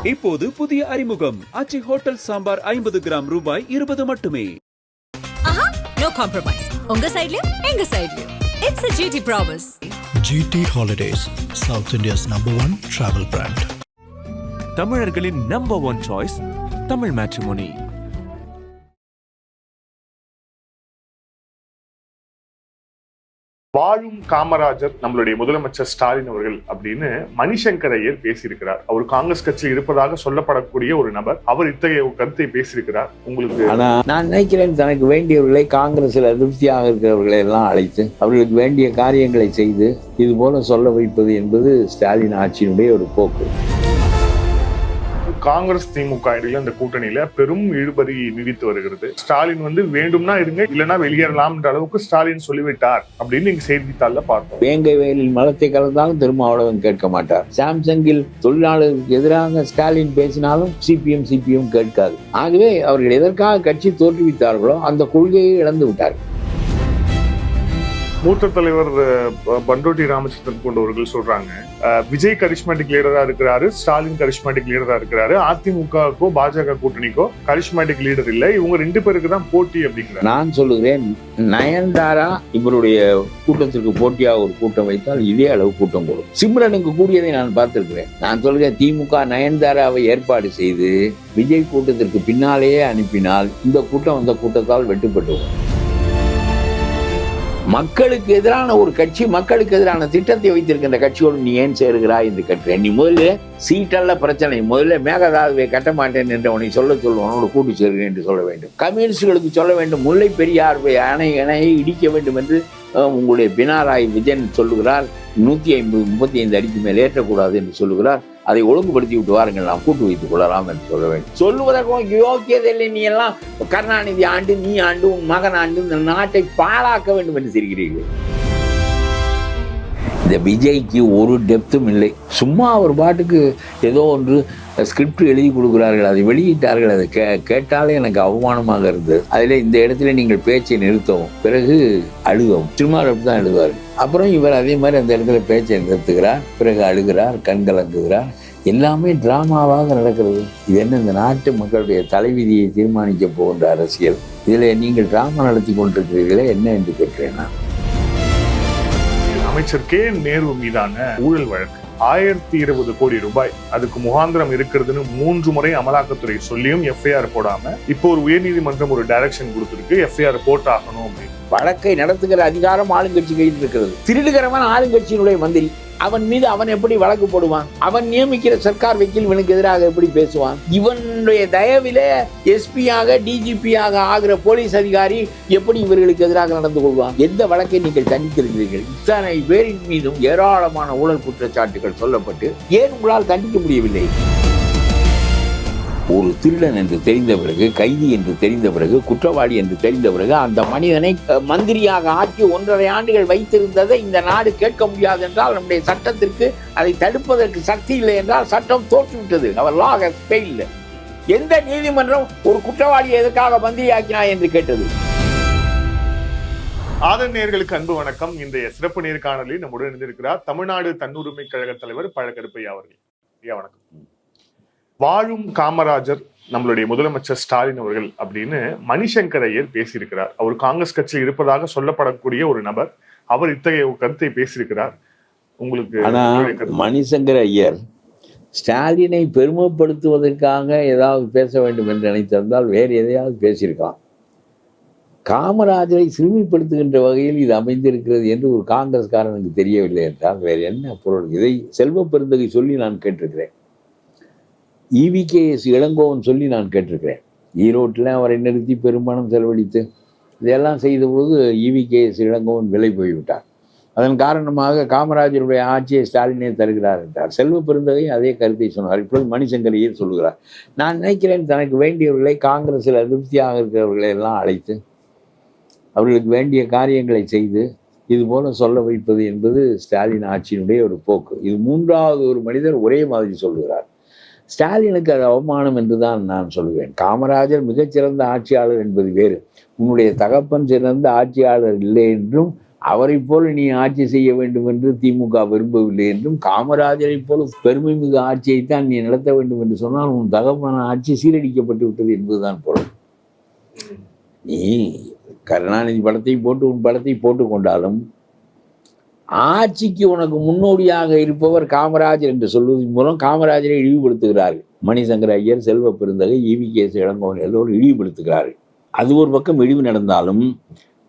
இப்போது புதிய அறிமுகம் ஆச்சி ஹோட்டல் சாம்பார் 50 கிராம் ரூபாய் 20 மட்டுமே. No compromise. உங்க சைடுலயும் எங்க சைடுலயும். It's a GT promise. GT Holidays, South India's #1 travel brand. தமிழர்களின் #1 choice, தமிழ் மேட்ரிமோனி. வாழும் காமராஜர் நம்மளுடைய முதலமைச்சர் ஸ்டாலின் அவர்கள் அப்படின்னு மணிசங்கர் ஐயர் பேசியிருக்கிறார். அவர் காங்கிரஸ் கட்சியில் இருப்பதாக சொல்லப்படக்கூடிய ஒரு நபர். அவர் இத்தகைய கருத்தை பேசியிருக்கிறார். உங்களுக்கு ஆனா நான் நினைக்கிறேன், தனக்கு வேண்டியவர்களை காங்கிரஸ்ல அதிருப்தியாக இருக்கிறவர்களை எல்லாம் அழைத்து அவர்களுக்கு வேண்டிய காரியங்களை செய்து இது போல சொல்ல வைப்பது என்பது ஸ்டாலின் ஆட்சியினுடைய ஒரு போக்கு. காங்கிரஸ் திமுக இடையில அந்த கூட்டணியில பெரும் இழுபறி நீடித்து வருகிறது. ஸ்டாலின் வேண்டும்னா இருங்க, இல்லைன்னா வெளியேறலாம் என்ற அளவுக்கு ஸ்டாலின் சொல்லிவிட்டார் அப்படின்னு நீங்க செய்தித்தாள்ல பார்த்தோம். வேங்கை வயலில் மலத்தை கலந்தாலும் திருமாவளவன் கேட்க மாட்டார். சாம்சங்கில் தொழிலாளர்களுக்கு எதிராக ஸ்டாலின் பேசினாலும் சிபிஎம் கேட்காது. ஆகவே அவர்கள் எதற்காக கட்சி தோற்றுவித்தார்களோ அந்த கொள்கையை இழந்து விட்டார்கள். மூத்த தலைவர் பண்டோட்டி ராமச்சந்திரன் போன்றவர்கள் சொல்றாங்க, விஜய் கரிஷ்மேட்டிக் லீடரா இருக்கிறாரு, ஸ்டாலின் கரிஷ்மேட்டிக் லீடரா இருக்கிறாரு, அதிமுகக்கோ பாஜக கூட்டணிக்கோ கரிஷ்மேட்டிக் லீடர் இல்லை, இவங்க 2 பேருக்கு தான் போட்டி அப்படிங்கிறார். நான் சொல்லுகிறேன், நயன்தாரா இவருடைய கூட்டத்திற்கு போட்டியாக ஒரு கூட்டம் வைத்தால் இதே அளவு கூட்டம் கூடும். சிம்ரனுக்கு கூடியதை நான் பார்த்திருக்கிறேன். நான் சொல்கிறேன், திமுக நயன்தாராவை ஏற்பாடு செய்து விஜய் கூட்டத்திற்கு பின்னாலேயே அனுப்பினால் இந்த கூட்டம் அந்த கூட்டத்தால் வெட்டுப்பட்டு. மக்களுக்கு எதிரான ஒரு கட்சி, மக்களுக்கு எதிரான திட்டத்தை வைத்திருக்கின்ற கட்சியோடு நீ ஏன் சேருகிறாய் என்று கேட்கிறேன். நீ முதல்ல சீட்டல்ல பிரச்சனை, முதல்ல மேகதாதுவை கட்ட மாட்டேன் என்று உன்னை சொல்லுவானோடு கூட்டு சேருகிறேன் என்று சொல்ல வேண்டும். கம்யூனிஸ்டுகளுக்கு சொல்ல வேண்டும், முல்லை பெரியார் அணையை இடிக்க வேண்டும் என்று உங்களுடைய பினராயி விஜயன் சொல்லுகிறார். 135 அடிக்கு மேல் ஏற்றக்கூடாது என்று சொல்லுகிறார். அதை ஒழுங்குபடுத்தி விட்டு வாருங்கள், நாம் கூட்டு வைத்துக் கொள்ளலாம் என்று சொல்ல வேண்டும். சொல்லுவதற்கும் யோக்கியதை இல்லை. நீ எல்லாம் கருணாநிதி ஆண்டு, நீ ஆண்டு, உன் மகன் ஆண்டு இந்த நாட்டை பாழாக்க வேண்டும் என்று சொல்கிறீர்கள். இந்த விஜய்க்கு ஒரு டெப்த்தும் இல்லை. சும்மா ஒரு பாட்டுக்கு ஏதோ ஒன்று ஸ்கிரிப்ட் எழுதி கொடுக்குறார்கள், அதை வெளியிட்டார்கள். அதை கேட்டாலே எனக்கு அவமானமாக இருந்தது. அதில் இந்த இடத்துல நீங்கள் பேச்சை நிறுத்தவும், பிறகு அழுகவும். திருமாவளவன் அப்படி தான் எழுதுவார். அப்புறம் இவர் அதே மாதிரி அந்த இடத்துல பேச்சை நிறுத்துகிறார், பிறகு அழுகிறார், கண்கலங்குகிறார். எல்லாமே டிராமாவாக நடக்கிறது. இது என்ன, இந்த நாட்டு மக்களுடைய தலைவிதியை தீர்மானிக்க போகின்ற அரசியல். இதில் நீங்கள் டிராமா நடத்தி கொண்டிருக்கிறீர்களே என்ன என்று கேட்கிறேன் நான். அமைச்சர் கே நேரு மீதான ஊழல் வழக்கு 1020 கோடி ரூபாய், அதுக்கு முகாந்திரம் இருக்கிறதுன்னு 3 முறை அமலாக்கத்துறை சொல்லியும் எஃப்ஐஆர் போடாம இப்போ ஒரு உயர்நீதிமன்றம் ஒரு டைரக்ஷன் கொடுத்திருக்கு, எஃப்ஐஆர் போட்டாகணும் அப்படின்னு. வழக்கை நடத்துகிற அதிகாரம் ஆளுங்கட்சி கையில் இருக்கிறது. திருடுகிறவன் ஆளுங்கட்சியினுடைய மந்திரி. அவன் மீது அவன் எப்படி வழக்கு போடுவான்? அவன் நியமிக்கிற சர்க்கார் வக்கீல் இவனுக்கு எதிராக எப்படி பேசுவான்? இவனுடைய தயவிலே எஸ்பியாக டிஜிபியாக ஆகிற போலீஸ் அதிகாரி எப்படி இவர்களுக்கு எதிராக நடந்து கொள்வான்? எந்த வழக்கை நீங்கள் தண்டித்திருக்கிறீர்கள்? இத்தனை பேரின் மீதும் ஏராளமான ஊழல் குற்றச்சாட்டுகள் சொல்லப்பட்டு ஏன் உங்களால் தண்டிக்க முடியவில்லை? ஒரு திருடன் என்று தெரிந்த பிறகு, கைதி என்று தெரிந்த பிறகு, குற்றவாளி என்று தெரிந்த பிறகு அந்த மனிதனை மந்திரியாக ஆக்கி 1.5 ஆண்டுகள் வைத்திருந்ததை இந்த நாடு கேட்க முடியாது என்றால், நம்முடைய சட்டத்திற்கு அதை தடுப்பதற்கு சக்தி இல்லை என்றால் சட்டம் தோற்றுவிட்டது. அவர் லா ஹஸ் ஃபெயில்ட். எந்த நீதிமன்றம் ஒரு குற்றவாளியை எதற்காக மந்திரியாக்கினாய் என்று கேட்டது? ஆதரநேயர்களுக்கு அன்பு வணக்கம். இந்த சிறப்பு நேர்காணலில் நம்முடன் இணைந்திருக்கிறார் தமிழ்நாடு தன்னுரிமை கழக தலைவர் பழகருப்பையா அவர்கள். ஐயா வணக்கம். வாழும் காமராஜர் நம்மளுடைய முதலமைச்சர் ஸ்டாலின் அவர்கள் அப்படின்னு மணிசங்கர் ஐயர் பேசியிருக்கிறார். அவர் காங்கிரஸ் கட்சியில் இருப்பதாக சொல்லப்படக்கூடிய ஒரு நபர். அவர் இத்தகைய கருத்தை பேசியிருக்கிறார். உங்களுக்கு மணிசங்கர் ஐயர் ஸ்டாலினை பெருமைப்படுத்துவதற்காக ஏதாவது பேச வேண்டும் என்று நினைத்திருந்தால் வேறு எதையாவது பேசியிருக்கலாம். காமராஜரை சிறுமைப்படுத்துகின்ற வகையில் இது அமைந்திருக்கிறது என்று ஒரு காங்கிரஸ்காரனுக்கு தெரியவில்லை என்றால் வேறு என்ன பொருள்? இதை செல்வ பெருந்தகை சொல்லி நான் கேட்டிருக்கிறேன். EVKS இளங்கோவன் சொல்லி நான் கேட்டிருக்கிறேன். ஈரோட்டில் அவரை நிறுத்தி பெரும்பணம் செலவழித்து இதெல்லாம் செய்தபோது EVKS இளங்கோவன் விலை போய்விட்டார். அதன் காரணமாக காமராஜருடைய ஆட்சியை ஸ்டாலினே தருகிறார் என்றார். செல்வ பெருந்தகை அதே கருத்தை சொன்னார். இப்பொழுது மணிசங்கர் ஐயர் சொல்லுகிறார். நான் நினைக்கிறேன், தனக்கு வேண்டியவர்களை காங்கிரஸில் அதிருப்தியாக இருக்கிறவர்களை எல்லாம் அழைத்து அவர்களுக்கு வேண்டிய காரியங்களை செய்து இது போல சொல்ல வைப்பது என்பது ஸ்டாலின் ஆட்சியினுடைய ஒரு போக்கு. இது 3வது ஒரு மனிதர் ஒரே மாதிரி சொல்லுகிறார். ஸ்டாலினுக்கு அது அவமானம் என்று தான் நான் சொல்லுவேன். காமராஜர் மிகச்சிறந்த ஆட்சியாளர் என்பது வேறு. உன்னுடைய தகப்பன் சிறந்த ஆட்சியாளர் இல்லை என்றும் அவரை போல நீ ஆட்சி செய்ய வேண்டும் என்று திமுக விரும்பவில்லை என்றும், காமராஜரை போல பெருமை மிகு ஆட்சியைத்தான் நீ நடத்த வேண்டும் என்று சொன்னால் உன் தகவலான ஆட்சி சீரழிக்கப்பட்டு விட்டது என்பதுதான் பொருள். நீ கருணாநிதி படத்தை போட்டு உன் படத்தை போட்டு கொண்டாலும் ஆட்சிக்கு உனக்கு முன்னோடியாக இருப்பவர் காமராஜர் என்று சொல்வதன் மூலம் காமராஜரை இழிவுபடுத்துகிறார்கள். மணிசங்கர ஐயர், செல்வ பெருந்தகை, ஈவி.கே.எஸ். இளங்கோவன் எல்லோரும் இழிவுபடுத்துகிறார்கள். அது ஒரு பக்கம் இழிவு நடந்தாலும்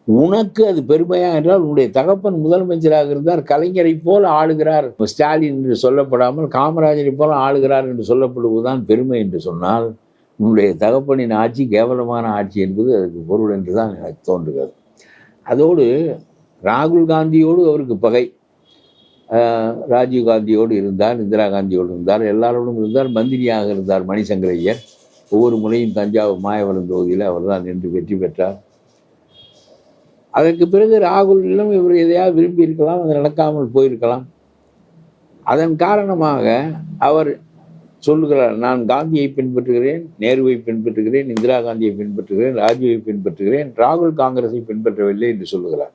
உனக்கு அது பெருமையா என்றால், உன்னுடைய தகப்பன் முதலமைச்சராக இருந்தார், கலைஞரை போல ஆளுகிறார், ஸ்டாலின் என்று சொல்லப்படாமல் காமராஜரை போல ஆளுகிறார் என்று சொல்லப்படுவதுதான் பெருமை என்று சொன்னால், உன்னுடைய தகப்பனின் ஆட்சி கேவலமான ஆட்சி என்பது அதுக்கு பொருள் என்றுதான் எனக்கு தோன்றுகிறது. அதோடு ராகுல் காந்தியோடு அவருக்கு பகை. ராஜீவ் காந்தியோடு இருந்தார், இந்திரா காந்தியோடு இருந்தார், எல்லாரோடும் இருந்தார், மந்திரியாக இருந்தார் மணிசங்கர ஐயர். ஒவ்வொரு முறையும் தஞ்சாவூர் மாயவரம் தொகுதியில் அவர் தான் நின்று வெற்றி பெற்றார். அதற்கு பிறகு ராகுலிடம் இவர் எதையாவது விரும்பி இருக்கலாம், அது நடக்காமல் போயிருக்கலாம். அதன் காரணமாக அவர் சொல்லுகிறார், நான் காந்தியை பின்பற்றுகிறேன், நேருவை பின்பற்றுகிறேன், இந்திரா காந்தியை பின்பற்றுகிறேன், ராஜீவை பின்பற்றுகிறேன், ராகுல் காங்கிரஸை பின்பற்றவில்லை என்று சொல்லுகிறார்.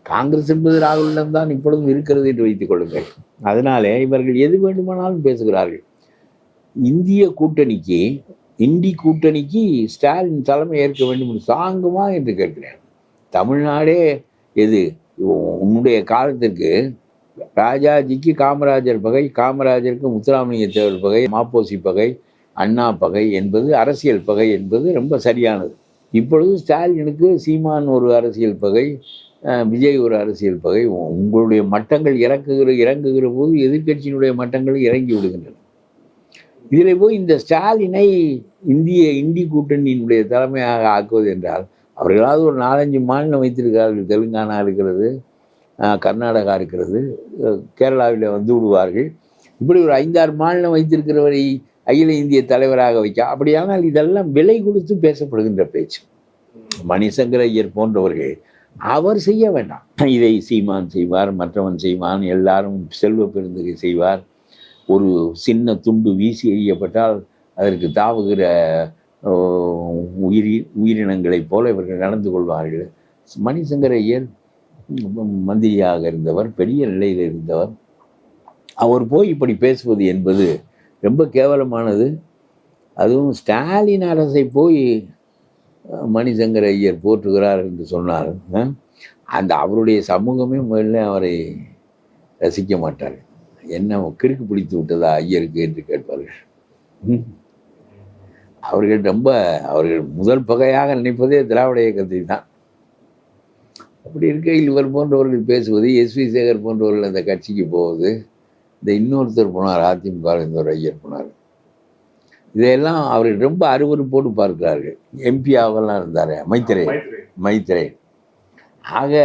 காங்கிரஸ் என்பது ராகுலிடம் தான் இப்பொழுதும் இருக்கிறது என்று வைத்துக் கொள்ளுங்கள். அதனாலே இவர்கள் எது வேண்டுமானாலும் பேசுகிறார்கள். இந்திய கூட்டணிக்கு, இந்தி கூட்டணிக்கு ஸ்டாலின் தலைமை ஏற்க வேண்டும் என்று சாங்குமா என்று கேட்கிறேன். தமிழ்நாடே எது, உன்னுடைய காலத்திற்கு ராஜாஜிக்கு காமராஜர் பகை, காமராஜருக்கு முத்துராமலிங்க தேவர் பகை, மாப்போசி பகை, அண்ணா பகை என்பது அரசியல் பகை என்பது ரொம்ப சரியானது. இப்பொழுது ஸ்டாலினுக்கு சீமான் ஒரு அரசியல் பகை, விஜய் ஒரு அரசியல் பகை. உங்களுடைய மட்டங்கள் இறங்குகிற போது எதிர்கட்சியினுடைய மட்டங்கள் இறங்கி விடுகின்றன. இதில் போய் இந்த ஸ்டாலினை இந்தி கூட்டணியினுடைய தலைமையாக ஆக்குவது என்றால், அவர்களாவது ஒரு 4-5 மாநிலம் வைத்திருக்கிறார்கள். தெலுங்கானா இருக்கிறது, கர்நாடகா இருக்கிறது, கேரளாவில் வந்து விடுவார்கள். இப்படி ஒரு 5-6 மாநிலம் வைத்திருக்கிறவரை அகில இந்திய தலைவராக வைக்க, அப்படியானால் இதெல்லாம் விலை கொடுத்து பேசப்படுகின்ற பேச்சு. மணிசங்கர ஐயர் போன்றவர்கள் அவர் செய்ய வேண்டாம். இதை சீமான் செய்வார், மற்றவன் செய்வான், எல்லாரும் செல்வ பெருந்தகை செய்வார். ஒரு சின்ன துண்டு வீசி எறியப்பட்டால் அதற்கு தாவுகிற உயிரினங்களைப் போல இவர்கள் நடந்து கொள்வார்கள். மணிசங்கர ஐயர் மந்திரியாக இருந்தவர், பெரிய நிலையில் இருந்தவர். அவர் போய் இப்படி பேசுவது என்பது ரொம்ப கேவலமானது. அதுவும் ஸ்டாலின் அரசை போய் மணிசங்கர ஐயர் போற்றுகிறார் என்று சொன்னார். அந்த அவருடைய சமூகமே முதல்ல அவரை ரசிக்க மாட்டார். என்ன கிறுக்கு பிடித்து விட்டதா ஐயருக்கு என்று கேட்பார்கள். அவர்கள் முதல் பகையாக நினைப்பதே திராவிட இயக்கத்தை தான். அப்படி இருக்கையில் இவர் போன்றவர்கள் பேசுவது, எஸ்.வி. சேகர் போன்றவர்கள் அந்த கட்சிக்கு போவது, இந்த இன்னொருத்தர் போனார், அதிமுக இந்த ஒரு ஐயர் போனார். இதையெல்லாம் அவர்கள் ரொம்ப அருவருப்போடு பார்க்கிறார்கள். எம்பியாவெல்லாம் இருந்தார் மைத்ரே. ஆக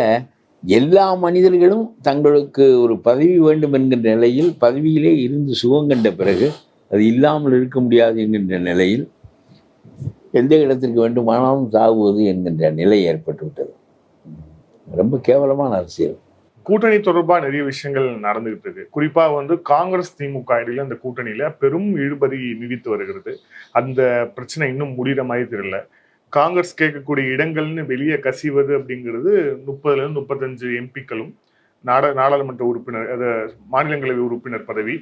எல்லா மனிதர்களும் தங்களுக்கு ஒரு பதவி வேண்டும் என்கின்ற நிலையில், பதவியிலே இருந்து சுகங்கண்ட பிறகு அது இல்லாமல் இருக்க முடியாது என்கின்ற நிலையில் எந்த இடத்திற்கு வேண்டுமானாலும் சாகுவது என்கின்ற நிலை ஏற்பட்டு விட்டது. ரொம்ப கேவலமான அரசியல். கூட்டணி தொடர்பா நிறைய விஷயங்கள் நடந்துகிட்டு இருக்கு. குறிப்பா காங்கிரஸ் திமுக இடையில அந்த கூட்டணியில பெரும் இழுபறி நீடித்து வருகிறது. அந்த பிரச்சனை இன்னும் முடிகிற மாதிரி தெரியல. காங்கிரஸ் கேட்கக்கூடிய இடங்கள்னு வெளியே கசிவது அப்படிங்கிறது 30-35 எம்பிக்களும், நாடாளுமன்ற உறுப்பினர், மாநிலங்களவை உறுப்பினர் பதவி,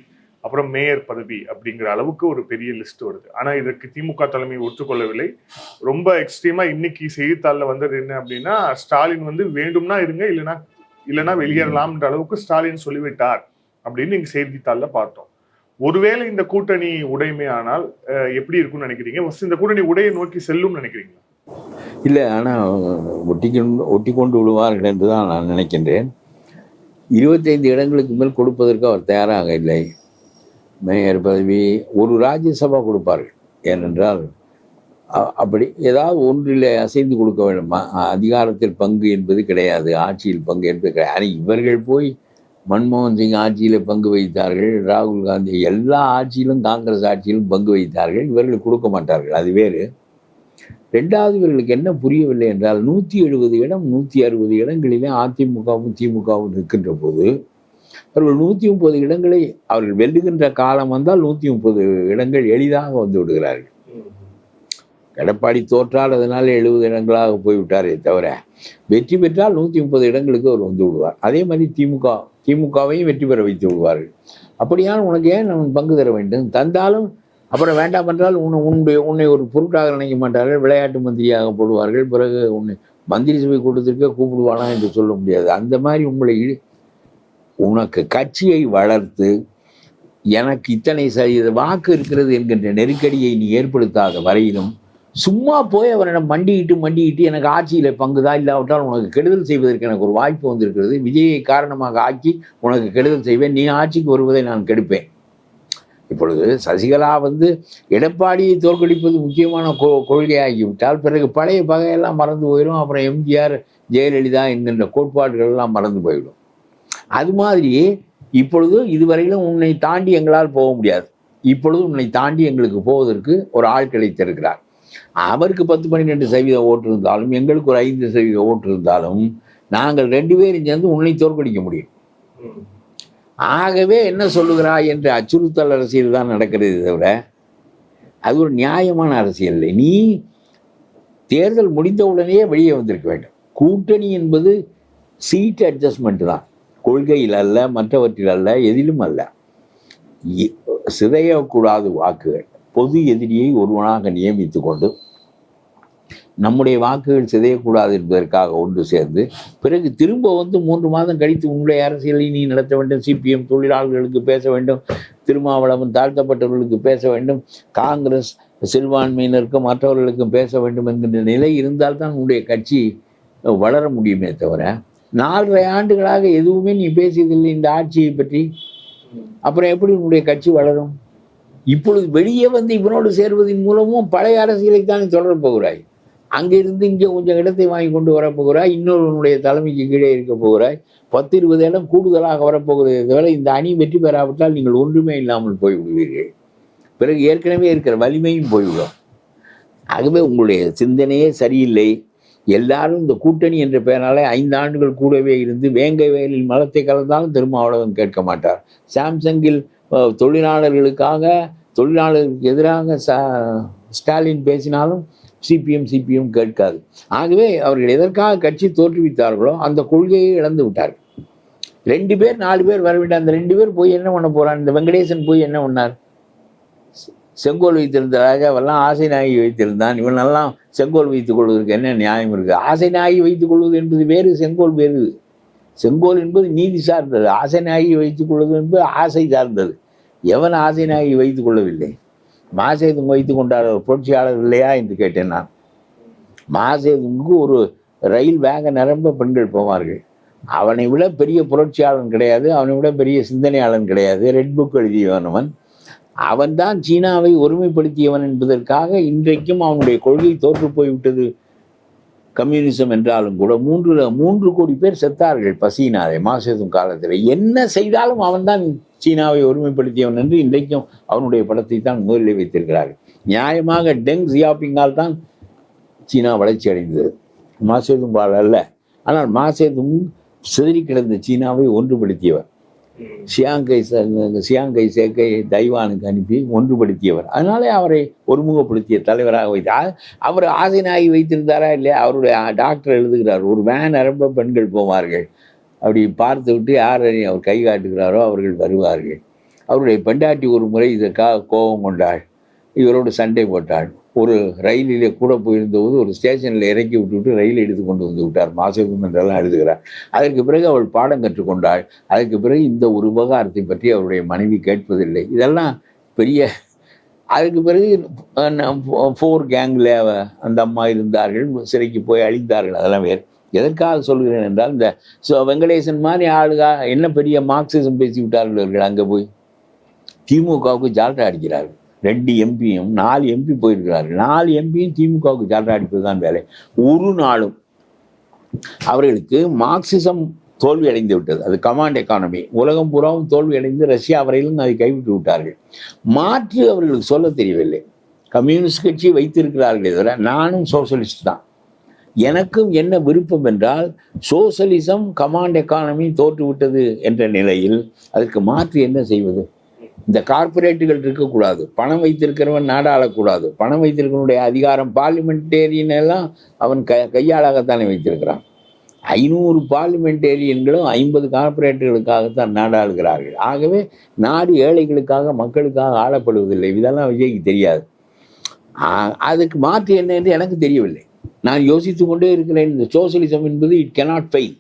அப்புறம் மேயர் பதவி அப்படிங்கிற அளவுக்கு ஒரு பெரிய லிஸ்ட் வருது. ஆனா இதற்கு திமுக தலைமை ஒத்துக்கொள்ளவில்லை. ரொம்ப எக்ஸ்ட்ரீமா இன்னைக்கு செய்தித்தாள்ல வந்தது என்ன அப்படின்னா, ஸ்டாலின் வேண்டும்னா இருங்க, இல்லைன்னா வெளியேறலாம்ன்ற அளவுக்கு ஸ்டாலின் சொல்லிவிட்டார் அப்படின்னு நீங்க செய்தித்தாள்ல பார்த்தோம். ஒருவேளை இந்த கூட்டணி உடைமையானால் எப்படி இருக்கும்னு நினைக்கிறீங்க? இந்த கூட்டணி உடையை நோக்கி செல்லும் நினைக்கிறீங்களா? இல்லை, ஆனால் ஒட்டி கொண்டு விடுவார்கள் என்று தான் நான் நினைக்கின்றேன். 25 இடங்களுக்கு மேல் கொடுப்பதற்கு அவர் தயாராக இல்லை. மேயர் பதவி, ஒரு ராஜ்யசபா கொடுப்பார்கள். ஏனென்றால் அப்படி ஏதாவது ஒன்றில் அசைந்து கொடுக்க வேண்டுமா? அதிகாரத்தில் பங்கு என்பது கிடையாது, ஆட்சியில் பங்கு என்பது கிடையாது. ஆனால் இவர்கள் போய் மன்மோகன் சிங் ஆட்சியில் பங்கு வைத்தார்கள், ராகுல் காந்தி எல்லா ஆட்சியிலும், காங்கிரஸ் ஆட்சியிலும் பங்கு வைத்தார்கள். இவர்கள் கொடுக்க மாட்டார்கள், அது வேறு. ரெண்டாவது, இவர்களுக்கு என்ன புரியவில்லை என்றால், 170 இடம் 160 இடங்களிலே அதிமுகவும் திமுகவும் இருக்கின்ற போது அவர்கள் 130 இடங்களை அவர்கள் வெல்லுகின்ற காலம் வந்தால் 130 இடங்கள் எளிதாக வந்து விடுகிறார்கள். எடப்பாடி தோற்றால் அதனால 70 இடங்களாக போய்விட்டாரே தவிர, வெற்றி பெற்றால் 130 இடங்களுக்கு அவர் வந்து விடுவார். அதே மாதிரி திமுகவையும் வெற்றி பெற வைத்து விடுவார்கள். அப்படியான உனக்கு ஏன் நான் பங்கு தர வேண்டும்? தந்தாலும் அப்புறம் வேண்டாம் என்றால் உன்னை ஒரு பொருட்டாக நினைக்க மாட்டார்கள், விளையாட்டு மந்திரியாக போடுவார்கள். பிறகு உன்னை மந்திரி சபை கூட்டத்திற்கே கூப்பிடுவானா என்று சொல்ல முடியாது. அந்த மாதிரி உனக்கு கட்சியை வளர்த்து எனக்கு இத்தனை சதவீத வாக்கு இருக்கிறது என்கின்ற நெருக்கடியை நீ ஏற்படுத்தாத வரையிலும் சும்மா போய் அவரிடம் மண்டிக்கிட்டு எனக்கு ஆட்சியில் பங்குதா, இல்லாவிட்டால் உனக்கு கெடுதல் செய்வதற்கு எனக்கு ஒரு வாய்ப்பு வந்திருக்கிறது, விஜயை காரணமாக ஆக்கி உனக்கு கெடுதல் செய்வேன், நீ ஆட்சிக்கு வருவதை நான் கெடுப்பேன். இப்பொழுது சசிகலா எடப்பாடியை தோற்கடிப்பது முக்கியமான கொள்கையாகிவிட்டால் பிறகு பழைய பகையெல்லாம் மறந்து போயிடும். அப்புறம் எம்ஜிஆர், ஜெயலலிதா என்கின்ற கோட்பாடுகள் எல்லாம் மறந்து போயிடும். அது மாதிரி இப்பொழுது இதுவரையிலும் உன்னை தாண்டி எங்களால் போக முடியாது. இப்பொழுது உன்னை தாண்டி எங்களுக்கு போவதற்கு ஒரு ஆள் கிடைத்திருக்கிறார். அவருக்கு 10-12% ஓட்டு இருந்தாலும், எங்களுக்கு ஒரு 5% ஓட்டு இருந்தாலும், நாங்கள் 2 பேரும் சேர்ந்து உன்னை தோற்கடிக்க முடியும். ஆகவே என்ன சொல்லுகிறாய் என்ற அச்சுறுத்தல் அரசியல் தான் நடக்கிறது தவிர அது ஒரு நியாயமான அரசியல் இல்லை. நீ தேர்தல் முடிந்த உடனேயே வெளியே வந்திருக்க வேண்டும். கூட்டணி என்பது சீட் அட்ஜஸ்ட்மெண்ட் தான், கொள்கையில் அல்ல, மற்றவற்றில் அல்ல, எதிலும் அல்ல. சிதையக்கூடாது வாக்குகள். பொது எதிரியை ஒருவனாக நியமித்து கொண்டு நம்முடைய வாக்குகள் சிதையக்கூடாது என்பதற்காக ஒன்று சேர்ந்து பிறகு திரும்ப 3 மாதம் கழித்து உன்னுடைய அரசியலை நீ நடத்த வேண்டும். சிபிஎம் தொழிலாளர்களுக்கு பேச வேண்டும், திருமாவளவன் தாழ்த்தப்பட்டவர்களுக்கு பேச வேண்டும், காங்கிரஸ் சிறுபான்மையினருக்கும் மற்றவர்களுக்கும் பேச வேண்டும் என்கின்ற நிலை இருந்தால்தான் உன்னுடைய கட்சி வளர முடியுமே தவிர 4.5 ஆண்டுகளாக எதுவுமே நீ பேசியதில்லை இந்த ஆட்சியை பற்றி. அப்புறம் எப்படி உன்னுடைய கட்சி வளரும்? இப்பொழுது வெளியே வந்து இவனோடு சேர்வதன் மூலமும் பழைய அரசியலைத்தான் தொடரப் போகிறாய். அங்கிருந்து இங்கே கொஞ்சம் இடத்தை வாங்கி கொண்டு வரப்போகிறாய், இன்னொருவனுடைய தலைமைக்கு கீழே இருக்க போகிறாய், 10-20 இடம் கூடுதலாக வரப்போகிறதை தவிர இந்த அணி வெற்றி பெறாவிட்டால் நீங்கள் ஒன்றுமே இல்லாமல் போய்விடுவீர்கள். பிறகு ஏற்கனவே இருக்கிற வலிமையும் போய்விடும். ஆகவே உங்களுடைய சிந்தனையே சரியில்லை. எல்லாரும் இந்த கூட்டணி என்ற பெயராலே 5 ஆண்டுகள் கூடவே இருந்து வேங்கை வயலில் மலத்தை கலந்தாலும் திருமாவளவன் கேட்க மாட்டார். சாம்சங்கில் தொழிலாளர்களுக்கு எதிராக ஸ்டாலின் பேசினாலும் சிபிஎம் கேட்காது. ஆகவே அவர்கள் எதற்காக கட்சி தோற்றுவித்தார்களோ அந்த கொள்கையை இழந்து விட்டார்கள். 2 பேர் 4 பேர் வர வேண்டாம். அந்த 2 பேர் போய் என்ன பண்ண போறான்? இந்த வெங்கடேசன் போய் என்ன பண்ணார்? செங்கோல் வைத்திருந்த ராஜாவெல்லாம் ஆசை நாயகி வைத்திருந்தான். இவனெல்லாம் செங்கோல் வைத்துக் கொள்வதற்கு என்ன நியாயம் இருக்கு? ஆசை நாயகி வைத்துக் கொள்வது என்பது வேறு, செங்கோல் வேறு. செங்கோல் என்பது நீதி சார்ந்தது, ஆசை நாயகி வைத்துக் கொள்வது என்பது ஆசை சார்ந்தது. எவன் ஆசை நாயகி வைத்துக் கொள்ளவில்லை? மாசேதும் வைத்துக் கொண்டார் ஒரு புரட்சியாளர் இல்லையா என்று கேட்டேன் நான். மாசேதுக்கு ஒரு ரயில் வேக நிரம்ப பெண்கள் போவார்கள். அவனை விட பெரிய புரட்சியாளன் கிடையாது, அவனை விட பெரிய சிந்தனையாளன் கிடையாது. ரெட் புக் எழுதியவன் அவன்தான் சீனாவை ஒருமைப்படுத்தியவன் என்பதற்காக இன்றைக்கும் அவனுடைய கொள்கை தோற்று போய்விட்டது. கம்யூனிசம் என்றாலும் கூட 3 கோடி பேர் செத்தார்கள் பசியினாலே மாசேதும் காலத்தில். என்ன செய்தாலும் அவன்தான் சீனாவை ஒருமைப்படுத்தியவன் என்று இன்றைக்கும் அவனுடைய படத்தை தான் முதலில் வைத்திருக்கிறார்கள். நியாயமாக டெங் ஜியாபிங்கால் தான் சீனா வளர்ச்சி அடைந்தது, மாசேதும் பால் அல்ல. ஆனால் மாசேதும் சிதறி கிடந்த சீனாவை ஒன்றுபடுத்தியவர். சியாங்கை சேக்கை தைவானுக்கு அனுப்பி ஒன்றுபடுத்தியவர். அதனாலே அவரை ஒருமுகப்படுத்திய தலைவராக வைத்தார். அவர் ஆசை நாயகி வைத்திருந்தாரா இல்லையா? அவருடைய டாக்டர் எழுதுகிறார், ஒரு வேன் நிரம்ப பெண்கள் போவார்கள், அப்படி பார்த்து விட்டு யார் அவர் கை காட்டுகிறாரோ அவர்கள் வருவார்கள். அவருடைய பெண்டாட்டி ஒரு முறை இதற்காக கோபம் கொண்டாள், இவரோடு சண்டை போட்டாள். ஒரு ரயிலிலே கூட போயிருந்தபோது ஒரு ஸ்டேஷனில் இறக்கி விட்டுவிட்டு ரயில் எடுத்து கொண்டு வந்து விட்டார். மாசேதும் என்றெல்லாம் எழுதுகிறார். அதற்கு பிறகு அவள் பாடம் கற்றுக்கொண்டாள். அதற்கு பிறகு இந்த ஒரு விவகாரத்தை பற்றி அவருடைய மனைவி கேட்பதில்லை. இதெல்லாம் பெரிய. அதுக்கு பிறகு 4 கேங்கில் அந்த அம்மா இருந்தார்கள், சிறைக்கு போய் அழிந்தார்கள். அதெல்லாம் வேறு. எதற்காக சொல்கிறேன் என்றால், இந்த வெங்கடேசன் மாதிரி ஆளுகா என்ன பெரிய மார்க்சிசம் பேசி விட்டார்கள் அவர்கள். அங்கே போய் திமுகவுக்கு ஜால்ரா அடிக்கிறார்கள். 2 எம்பியும் 4 எம்பி போயிருக்கிறார்கள். 4 எம்பியும் திமுகவுக்கு ஜால்ரா அடிப்பது தான் வேலை. ஒரு நாளும் அவர்களுக்கு மார்க்சிசம் தோல்வி அடைந்து விட்டது. அது கமாண்ட் எக்கானமி. உலகம் பூராவும் தோல்வி அடைந்து ரஷ்யா வரையிலும் அதை கைவிட்டு விட்டார்கள். மாற்று அவர்களுக்கு சொல்ல தெரியவில்லை. கம்யூனிஸ்ட் கட்சி வைத்திருக்கிறார்களே தவிர நானும் சோசியலிஸ்ட் தான், எனக்கும் என்ன விருப்பம் என்றால் சோசலிசம் கமாண்ட் எக்கானமி தோற்றுவிட்டது என்ற நிலையில் அதற்கு மாற்று என்ன செய்வது? இந்த கார்பரேட்டுகள் இருக்கக்கூடாது, பணம் வைத்திருக்கிறவன் நாடு ஆளக்கூடாது, பணம் வைத்திருக்கிறவனுடைய அதிகாரம் பார்லிமெண்டேரியன் எல்லாம் அவன் கையாளாகத்தானே வைத்திருக்கிறான். 500 பார்லிமெண்டேரியன்களும் 50 கார்பரேட்டுகளுக்காகத்தான் நாடாளுகிறார்கள். ஆகவே நாடு ஏழைகளுக்காக மக்களுக்காக ஆளப்படுவதில்லை. இதெல்லாம் விஜய்க்கு தெரியாது. அதுக்கு மாற்று என்ன என்று எனக்கு தெரியவில்லை. நான் யோசித்து கொண்டே இருக்கிறேன். இந்த சோசியலிசம் என்பது இட் cannot fail.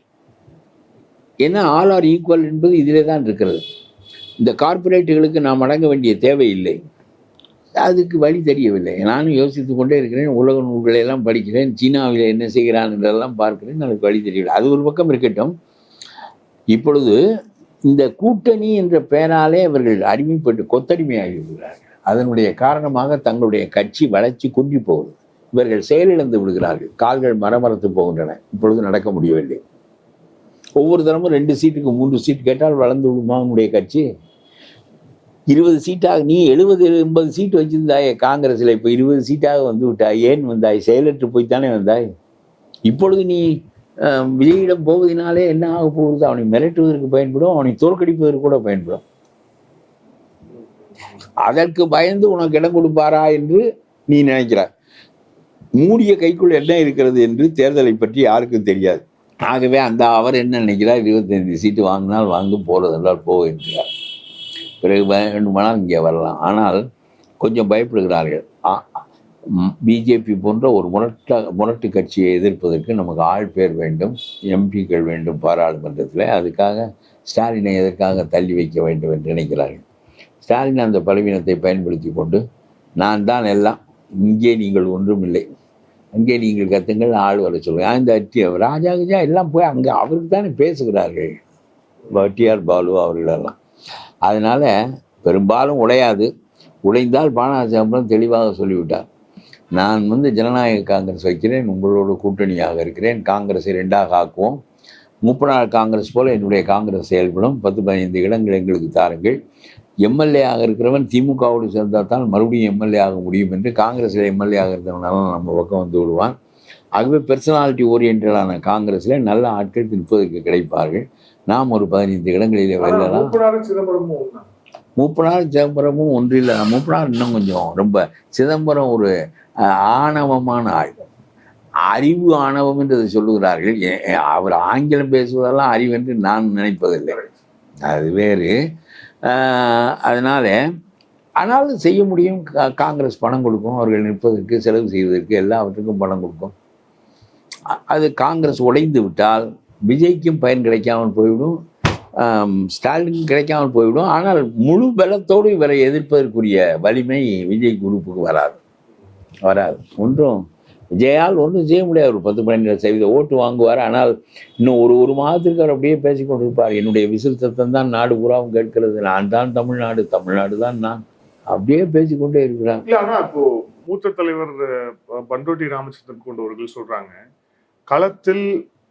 ஏன்னா ஆல் ஆர் ஈக்குவல் என்பது இதிலே தான் இருக்கிறது. இந்த கார்பரேட்டுகளுக்கு நாம் அடங்க வேண்டிய தேவையில்லை. அதுக்கு வழி தெரியவில்லை. நானும் யோசித்து கொண்டே இருக்கிறேன். உலக நூல்களை எல்லாம் படிக்கிறேன். சீனாவில் என்ன செய்கிறான் என்றெல்லாம் பார்க்கிறேன். எனக்கு வழி தெரியவில்லை. அது ஒரு பக்கம் இருக்கட்டும். இப்பொழுது இந்த கூட்டணி என்ற பெயராலே அவர்கள் அடிமைப்பட்டு கொத்தடிமையாகி விடுகிறார்கள். அதனுடைய காரணமாக தங்களுடைய கட்சி வளர்ச்சி குன்றி போகுது. இவர்கள் செயலிழந்து விடுகிறார்கள். கால்கள் மரமரத்து போகின்றன. இப்பொழுது நடக்க முடியவில்லை. ஒவ்வொரு தரமும் 2 சீட்டுக்கு 3 சீட் கேட்டால் வளர்ந்து விடுமா உங்களுடைய கட்சி? 20 சீட்டாக நீ 70-80 சீட் வச்சிருந்தாய் காங்கிரஸில். இப்போ 20 சீட்டாக வந்து விட்டாய். ஏன் வந்தாய்? செயலற்று போய்த்தானே வந்தாய். இப்பொழுது நீ விஜயிடம் போவதனாலே என்ன ஆக போகுது? அவனை மிரட்டுவதற்கு பயன்படும், அவனை தோற்கடிப்பதற்கு கூட பயன்படும். அதற்கு பயந்து உனக்கு இடம் கொடுப்பாரா என்று நீ நினைக்கிறாய். மூடிய கைக்குள் என்ன இருக்கிறது என்று தேர்தலை பற்றி யாருக்கும் தெரியாது. ஆகவே அவர் என்ன நினைக்கிறார்? 25 சீட்டு வாங்கினால் வாங்க, போறதென்றால் போக என்கிறார். பிறகு வேண்டுமானால் இங்கே வரலாம். ஆனால் கொஞ்சம் பயப்படுகிறார்கள். பிஜேபி போன்ற ஒரு முரட்டு கட்சியை எதிர்ப்பதற்கு நமக்கு ஆள் பேர் வேண்டும், எம்பிக்கள் வேண்டும் பாராளுமன்றத்தில். அதுக்காக ஸ்டாலினை எதற்காக தள்ளி வைக்க வேண்டும் என்று நினைக்கிறார்கள். ஸ்டாலின் அந்த பலவீனத்தை பயன்படுத்தி கொண்டு நான் தான் எல்லாம், இங்கே நீங்கள் ஒன்றும் இல்லை, அங்கே நீங்கள் கத்துங்கள், ஆள் வர சொல்லுங்கள். இந்த ராஜா கஜா எல்லாம் போய் அங்கே அவருக்கு தானே பேசுகிறார்கள், டிஆர் பாலு அவர்களெல்லாம். அதனால் பெரும்பாலும் உடையாது. உடைந்தால் பானாசம்பரம் தெளிவாக சொல்லிவிட்டார். நான் ஜனநாயக காங்கிரஸ் வைக்கிறேன், உங்களோட கூட்டணியாக இருக்கிறேன், காங்கிரஸை 2ஆக ஆக்குவோம், 30 நாள் காங்கிரஸ் போல் என்னுடைய காங்கிரஸ் செயல்படும், 10-15 இடங்கள் எங்களுக்கு தாருங்கள், எம்எல்ஏ ஆக இருக்கிறவன் திமுகவோடு சேர்ந்தால் தான் மறுபடியும் எம்எல்ஏ ஆக முடியும் என்று காங்கிரஸில் எம்எல்ஏ ஆக இருந்தவனாலும் நம்ம பக்கம் வந்து விடுவான். ஆகவே பெர்சனாலிட்டி ஓரியன்டான காங்கிரஸில் நல்ல ஆட்கள் நிற்பதற்கு கிடைப்பார்கள். நாம் ஒரு 15 இடங்களிலே வெல்லலாம். மூப்பனார் சிதம்பரமும் ஒன்றில். மூப்பனார் இன்னும் கொஞ்சம் ரொம்ப, சிதம்பரம் ஒரு ஆணவமான ஆள், அறிவு ஆணவம் என்று சொல்லுகிறார்கள். அவர் ஆங்கிலம் பேசுவதெல்லாம் அறிவு என்று நான் நினைப்பதில்லை, அது வேறு. அதனால ஆனாலும் செய்ய முடியும். காங்கிரஸ் பணம் கொடுக்கும், அவர்கள் நிற்பதற்கு, செலவு செய்வதற்கு, எல்லாவற்றுக்கும் பணம் கொடுக்கும். அது காங்கிரஸ் உடைந்து விட்டால் விஜய்க்கும் பயன் கிடைக்காமல் போய்விடும், ஸ்டாலினுக்கும் கிடைக்காமல் போய்விடும். ஆனால் முழு பலத்தோடு இவரை எதிர்ப்பதற்குரிய வலிமை விஜய் குரூப்புக்கு வராது. ஒன்றும் விஜயால் ஒன்றும் செய்ய முடியாது. ஒரு 10-12% ஓட்டு வாங்குவார். ஆனால் இன்னும் ஒரு மாதத்திற்கு அவர் அப்படியே பேசிக்கொண்டு இருப்பார். என்னுடைய விசில் சத்தம் தான் நாடு பூராவும் கேட்கிறது, நான் தான் தமிழ்நாடு, தமிழ்நாடு தான் நான், அப்படியே பேசிக்கொண்டே இருக்கிறார். ஆனா இப்போ மூத்த தலைவர் பண்டோட்டி ராமச்சந்திரன் கொண்டவர்கள் சொல்றாங்க, களத்தில்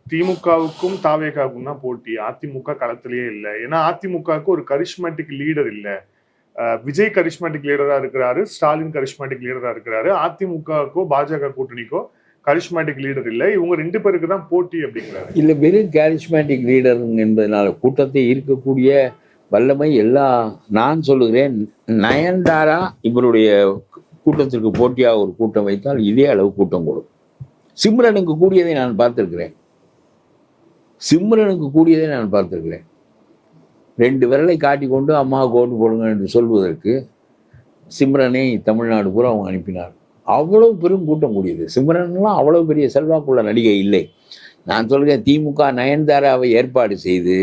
திமுகவுக்கும் தாவேகாவுக்கும் தான் போட்டி, அதிமுக களத்திலேயே இல்லை. ஏன்னா அதிமுகவுக்கு ஒரு கரிஷ்மேட்டிக் லீடர் இல்லை. விஜய் கரிஷ்மேட்டிக் லீடரா இருக்கிறாரு, ஸ்டாலின் கரிஷ்மேட்டிக் லீடரா இருக்கிறாரு. அதிமுகவுக்கோ பாஜக கூட்டணிக்கோ கரிஷ்மேட்டிக் லீடர் இல்லை. இவங்க 2 பேருக்கு தான் போட்டி அப்படிங்கிறாரு. இல்லை, வெறும் கரிஷ்மேட்டிக் லீடர் என்பதனால கூட்டத்தை ஈர்க்கக்கூடிய வல்லமை நான் சொல்லுகிறேன். நயன்தாரா இவருடைய கூட்டத்திற்கு போட்டியாக ஒரு கூட்டம் வைத்தால் இதே அளவு கூட்டம் கூடும். சிம்ரனுக்கு கூடியதை நான் பார்த்திருக்கிறேன். 2 விரலை காட்டி கொண்டு அம்மாவுக்கு ஓட்டு போடுங்க என்று சொல்வதற்கு சிம்ரனை தமிழ்நாடு பூரா அவங்க அனுப்பினார். அவ்வளவு பெரும் கூட்டம் கூடியது. சிம்ரன்லாம் அவ்வளவு பெரிய செல்வாக்குள்ள நடிகை இல்லை. நான் சொல்கிறேன், திமுக நயன்தாராவை ஏற்பாடு செய்து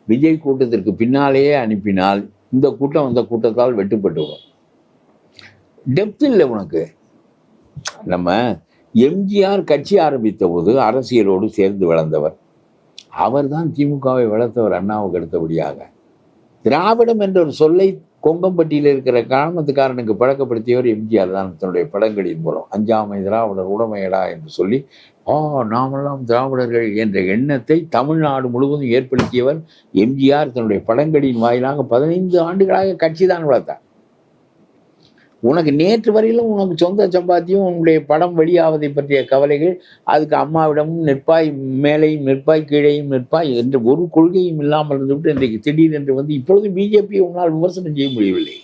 விஜய் கூட்டத்திற்கு பின்னாலேயே அனுப்பினால் இந்த கூட்டம் அந்த கூட்டத்தால் வெட்டுப்பட்டு வரும். டெப்த் இல்லை உனக்கு. நம்ம எம்ஜிஆர் கட்சி ஆரம்பித்த போது அரசியலோடு சேர்ந்து வளர்ந்தவர். அவர் தான் திமுகவை வளர்த்தவர் அண்ணாவுக்கு அடுத்தபடியாக. திராவிடம் என்ற ஒரு சொல்லை கொங்கம்பட்டியில் இருக்கிற கிராமத்துக்காரனுக்கு பழக்கப்படுத்தியவர் எம்ஜிஆர் தான். தன்னுடைய படங்களின் மூலம் அஞ்சாமை திராவிடர் உடமையடா என்று சொல்லி நாமெல்லாம் திராவிடர்கள் என்ற எண்ணத்தை தமிழ்நாடு முழுவதும் ஏற்படுத்தியவர் எம்ஜிஆர். தன்னுடைய படங்களின் வாயிலாக 15 ஆண்டுகளாக கட்சி தான் வளர்த்தார். உனக்கு நேற்று வரையிலும் உனக்கு சொந்த சம்பாத்தியம், உன்னுடைய படம் வெளியாவதை பற்றிய கவலைகள், அதுக்கு அம்மாவிடமும் நிற்பாய், மேலையும் நிற்பாய், கீழையும் நிற்பாய் என்ற ஒரு கொள்கையும் இல்லாமல் இருந்துவிட்டு இன்றைக்கு திடீரென்று இப்பொழுது பிஜேபியை உன்னால் விமர்சனம் செய்ய முடியவில்லை.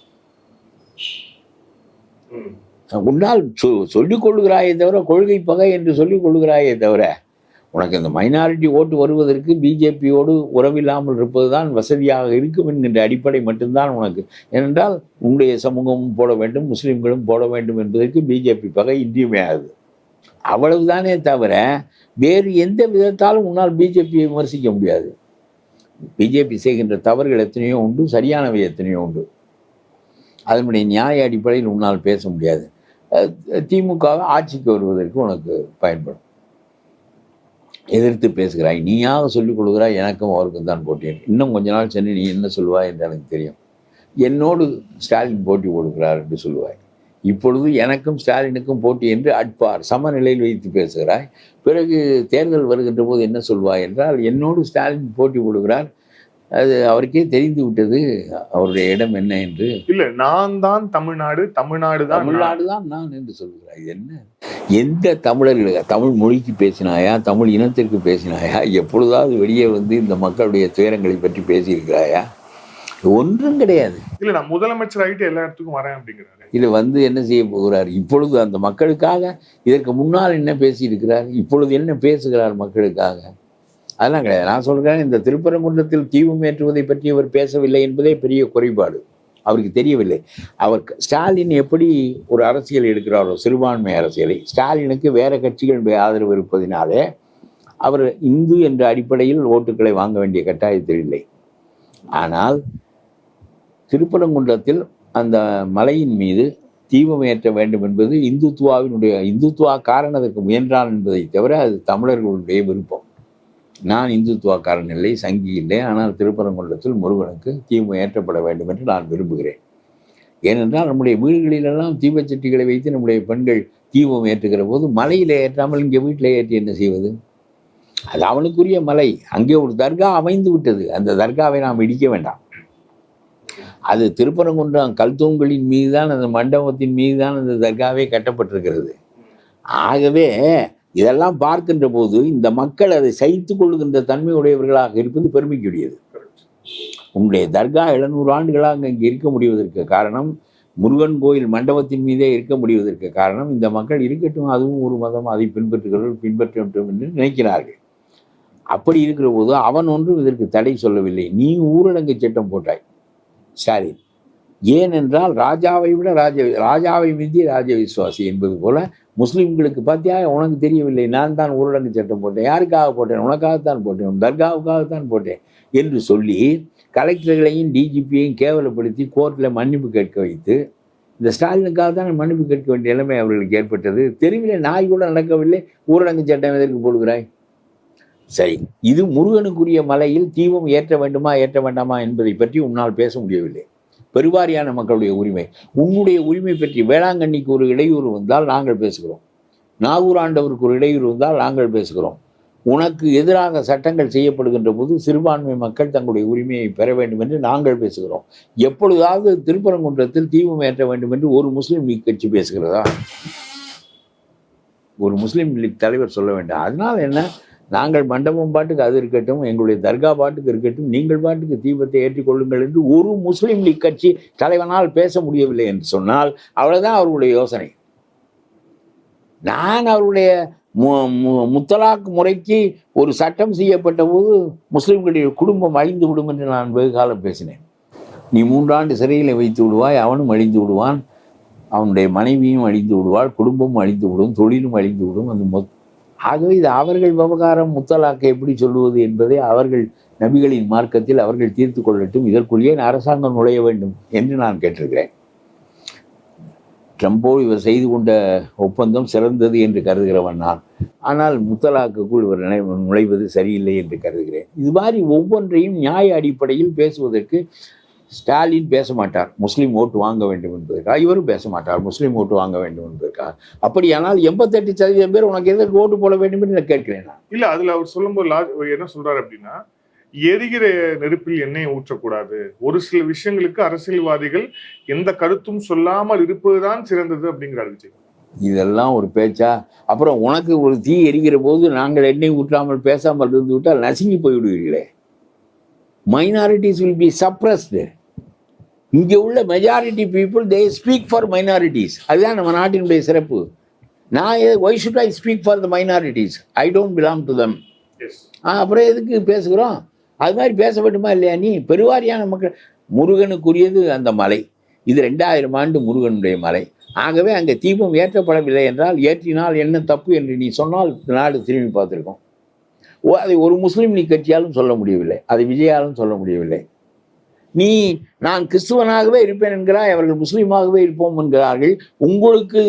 உன்னால் சொல்லிக் கொள்ளுகிறாயே தவிர கொள்கை பகை என்று சொல்லிக் கொள்ளுகிறாயே தவிர உனக்கு இந்த மைனாரிட்டி ஓட்டு வருவதற்கு பிஜேபியோடு உறவில்லாமல் இருப்பதுதான் வசதியாக இருக்கும் என்கின்ற அடிப்படை மட்டும்தான் உனக்கு. ஏனென்றால் உன்னுடைய சமூகமும் போட வேண்டும், முஸ்லீம்களும் போட வேண்டும் என்பதற்கு பிஜேபி பகை இன்றியமையாது. அவ்வளவுதானே தவிர வேறு எந்த விதத்தாலும் உன்னால் பிஜேபியை விமர்சிக்க முடியாது. பிஜேபி செய்கின்ற தவறுகள் எத்தனையோ உண்டு, சரியானவை எத்தனையோ உண்டு. அதனுடைய நியாய அடிப்படையில் உன்னால் பேச முடியாது. திமுக ஆட்சிக்கு வருவதற்கு உனக்கு பயன்படும். எதிர்த்து பேசுகிறாய், நீயாக சொல்லிக் கொள்கிறாய், எனக்கும் அவருக்கும் தான் போட்டேன். இன்னும் கொஞ்ச நாள் சென்று நீ என்ன சொல்லுவாய் என்று எனக்கு தெரியும். என்னோடு ஸ்டாலின் போட்டி போடுகிறார் என்று சொல்லுவாய். இப்பொழுது எனக்கும் ஸ்டாலினுக்கும் போட்டி என்று அட்பார் சமநிலையில் வைத்து பேசுகிறாய். பிறகு தேர்தல் வருகின்ற போது என்ன சொல்வாய் என்றால், என்னோடு ஸ்டாலின் போட்டி போடுகிறார், அது அவருக்கே தெரிந்து விட்டது அவருடைய இடம் என்ன என்று. இல்ல, நான் தான் தமிழ்நாடு, தமிழ்நாடு தான் நான் என்று சொல்கிறாய். என்ன எந்த தமிழர்கள் தமிழ் மொழிக்கு பேசினாயா, தமிழ் இனத்திற்கு பேசினாயா, எப்பொழுதாவது வெளியே வந்து இந்த மக்களுடைய துயரங்களை பற்றி பேசியிருக்கிறாயா? ஒன்றும் கிடையாது. இல்ல, நான் முதலமைச்சர் ஆகிட்டு எல்லா இடத்துக்கும் வரேன் அப்படிங்கிறாரு. இது வந்து என்ன செய்ய போகிறார்? இப்பொழுது அந்த மக்களுக்காக இதற்கு முன்னால் என்ன பேசியிருக்கிறார், இப்பொழுது என்ன பேசுகிறார் மக்களுக்காக? அதெல்லாம் கிடையாது. நான் சொல்கிறேன், இந்த திருப்பரங்குன்றத்தில் தீபம் ஏற்றுவதை பற்றி அவர் பேசவில்லை என்பதே பெரிய குறைபாடு. அவருக்கு தெரியவில்லை. அவர் ஸ்டாலின் எப்படி ஒரு அரசியல் எடுக்கிறாரோ, சிறுபான்மை அரசியலை, ஸ்டாலினுக்கு வேற கட்சிகள் ஆதரவு இருப்பதினாலே அவர் இந்து என்ற அடிப்படையில் ஓட்டுக்களை வாங்க வேண்டிய கட்டாயத்தில் இல்லை. ஆனால் திருப்பரங்குன்றத்தில் அந்த மலையின் மீது தீபம் ஏற்ற வேண்டும் என்பது இந்துத்துவா காரணத்துக்கு முயன்றான் என்பதை தவிர அது தமிழர்களுடைய விருப்பம். நான் இந்துத்துவக்காரன் இல்லை, சங்கி இல்லை. ஆனால் திருப்பரங்குன்றத்தில் முருகனுக்கு தீபம் ஏற்றப்பட வேண்டும் என்று நான் விரும்புகிறேன். ஏனென்றால் நம்முடைய வீடுகளிலெல்லாம் தீபச்சட்டிகளை வைத்து நம்முடைய பெண்கள் தீபம் ஏற்றுகிற போது மலையில் ஏற்றாமல் இங்கே வீட்டில் ஏற்றி என்ன செய்வது? அது அவனுக்குரிய மலை. அங்கே ஒரு தர்கா அமைந்து விட்டது. அந்த தர்காவை நாம் இடிக்க வேண்டாம். அது திருப்பரங்குன்றம் கல்தூண்களின் மீது தான், அந்த மண்டபத்தின் மீது தான் அந்த தர்காவே கட்டப்பட்டிருக்கிறது. ஆகவே இதெல்லாம் பார்க்கின்ற போது இந்த மக்கள் அதை சகித்து கொள்ளுகின்ற தன்மை உடையவர்களாக இருப்பது பெருமைக்குரியது. உங்களுடைய தர்கா 700 ஆண்டுகளாக இங்கே இருக்க முடிவதற்கு காரணம், முருகன் கோயில் மண்டபத்தின் மீதே இருக்க முடிவதற்கு காரணம், இந்த மக்கள் இருக்கட்டும், அதுவும் ஒரு மதம், அதை பின்பற்றட்டும் என்று நினைக்கிறார்கள். அப்படி இருக்கிற போது அவன் ஒன்றும் இதற்கு தடை சொல்லவில்லை. நீ ஊரடங்கு சட்டம் போட்டாய் ஸ்டாலின். ஏனென்றால் ராஜாவை விட ராஜாவை மீதி ராஜ விசுவாசி என்பது போல முஸ்லீம்களுக்கு பார்த்தியா, உனக்கு தெரியவில்லை, நான் தான் ஊரடங்கு சட்டம் போட்டேன். யாருக்காக போட்டேன்? உனக்காகத்தான் போட்டேன், தர்காவுக்காகத்தான் போட்டேன் என்று சொல்லி கலெக்டர்களையும் டிஜிபியையும் கேவலப்படுத்தி கோர்ட்டில் மன்னிப்பு கேட்க வைத்து, இந்த ஸ்டாலினுக்காக தான் மன்னிப்பு கேட்க வேண்டிய நிலைமை அவர்களுக்கு ஏற்பட்டது. தெருவில் நாய் கூட நடக்கவில்லை, ஊரடங்கு சட்டம் எதற்கு போடுகிறாய்? சரி, இது முருகனுக்குரிய மலையில் தீபம் ஏற்ற வேண்டுமா ஏற்ற வேண்டாமா என்பதை பற்றி உன்னால் பேச முடியவில்லை. பெருவாரியான மக்களுடைய உரிமை, உன்னுடைய உரிமை பற்றி வேளாங்கண்ணிக்கு ஒரு இடையூறு வந்தால் நாங்கள் பேசுகிறோம், நாகூர் ஆண்டவருக்கு ஒரு இடையூறு வந்தால் நாங்கள் பேசுகிறோம். உனக்கு எதிராக சட்டங்கள் செய்யப்படுகின்ற போது சிறுபான்மை மக்கள் தங்களுடைய உரிமையை பெற வேண்டும் என்று நாங்கள் பேசுகிறோம். எப்பொழுதாவது திருப்பரங்குன்றத்தில் தீபம் ஏற்ற வேண்டும் என்று ஒரு முஸ்லீம் லீக் கட்சி பேசுகிறதா? ஒரு முஸ்லீம் லீக் தலைவர் சொல்ல வேண்டாம். அதனால என்ன, நாங்கள் மண்டபம் பாட்டுக்கு அது இருக்கட்டும், எங்களுடைய தர்கா பாட்டுக்கு இருக்கட்டும், நீங்கள் பாட்டுக்கு தீபத்தை ஏற்றிக்கொள்ளுங்கள் என்று ஒரு முஸ்லீம் லீக் கட்சி தலைவனால் பேச முடியவில்லை என்று சொன்னால் அவ்வளவுதான் அவர்களுடைய யோசனை. நான் அவருடைய முத்தலாக் முறைக்கு ஒரு சட்டம் செய்யப்பட்ட போது முஸ்லீம்களுடைய குடும்பம் அழிந்து விடும் என்று நான் வெகு காலம் பேசினேன். நீ 3 ஆண்டு சிறையில் வைத்து விடுவாய், அவனும் அழிந்து விடுவான், அவனுடைய மனைவியும் அழிந்து விடுவாள், குடும்பமும் அழிந்து விடும், தொழிலும் அழிந்து விடும். அந்த ஆகவே இது அவர்கள் விவகாரம். முத்தலாக்கை எப்படி சொல்லுவது என்பதை அவர்கள் நபிகளின் மார்க்கத்தில் அவர்கள் தீர்த்து கொள்ளட்டும். இதற்குள்ளேயே அரசாங்கம் நுழைய வேண்டும் என்று நான் கேட்டிருக்கிறேன். ட்ரம்போடு இவர் செய்து கொண்ட ஒப்பந்தம் சிறந்தது என்று கருதுகிறவன் நான். ஆனால் முத்தலாக்குக்குள் இவர் நுழைவது சரியில்லை என்று கருதுகிறேன். இது மாதிரி ஒவ்வொன்றையும் நியாய அடிப்படையில் பேசுவதற்கு ஸ்டாலின் பேச மாட்டார். முஸ்லீம் ஓட்டு வாங்க வேண்டும் என்பதற்காக இவரும் பேச மாட்டார். முஸ்லீம் ஓட்டு வாங்க வேண்டும் என்பதற்காக. அப்படியானால் 88% பேர் உனக்கு எதற்கு ஓட்டு போட வேண்டும் என்று நான் கேட்கிறேன். இல்ல, அதுல அவர் சொல்லும்போது என்ன சொல்றாரு அப்படின்னா, எரிகிற நெருப்பில் எண்ணெய் ஊற்றக்கூடாது. ஒரு சில விஷயங்களுக்கு அரசியல்வாதிகள் எந்த கருத்தும் சொல்லாமல் இருப்பதுதான் சிறந்தது அப்படிங்கிறாரு விஜய். இதெல்லாம் ஒரு பேச்சா? அப்புறம் உனக்கு ஒரு தீ எரிகிற போது நாங்கள் எண்ணெய் ஊற்றாமல் பேசாமல் இருந்து விட்டால் நசுங்கி போய்விடுவீர்களே. Minorities will be suppressed. இங்கே உள்ள majority people they speak for minorities. அதுதான் நம்ம நாட்டினுடைய சிறப்பு. நான் why should I speak for the minorities? I don't belong to them. அப்புறம் எதுக்கு பேசுகிறோம்? அது மாதிரி பேச வேண்டுமா இல்லையா? நீ பெருவாரியான மக்கள், முருகனுக்குரியது அந்த மலை, இது 2000 ஆண்டு முருகனுடைய மலை. ஆகவே அங்கே தீபம் ஏற்றப்படவில்லை என்றால், ஏற்றினால் என்ன தப்பு என்று நீ சொன்னால் நாடு திரும்பி பார்த்துருக்கோம். அதை ஒரு முஸ்லீம் லீக் கட்சியாலும் சொல்ல முடியவில்லை, அதை விஜயாலும் சொல்ல முடியவில்லை. நீ நான் கிறிஸ்துவனாகவே இருப்பேன் என்கிறாய், அவர்கள் முஸ்லீமாகவே இருப்போம் என்கிறார்கள். உங்களுக்கு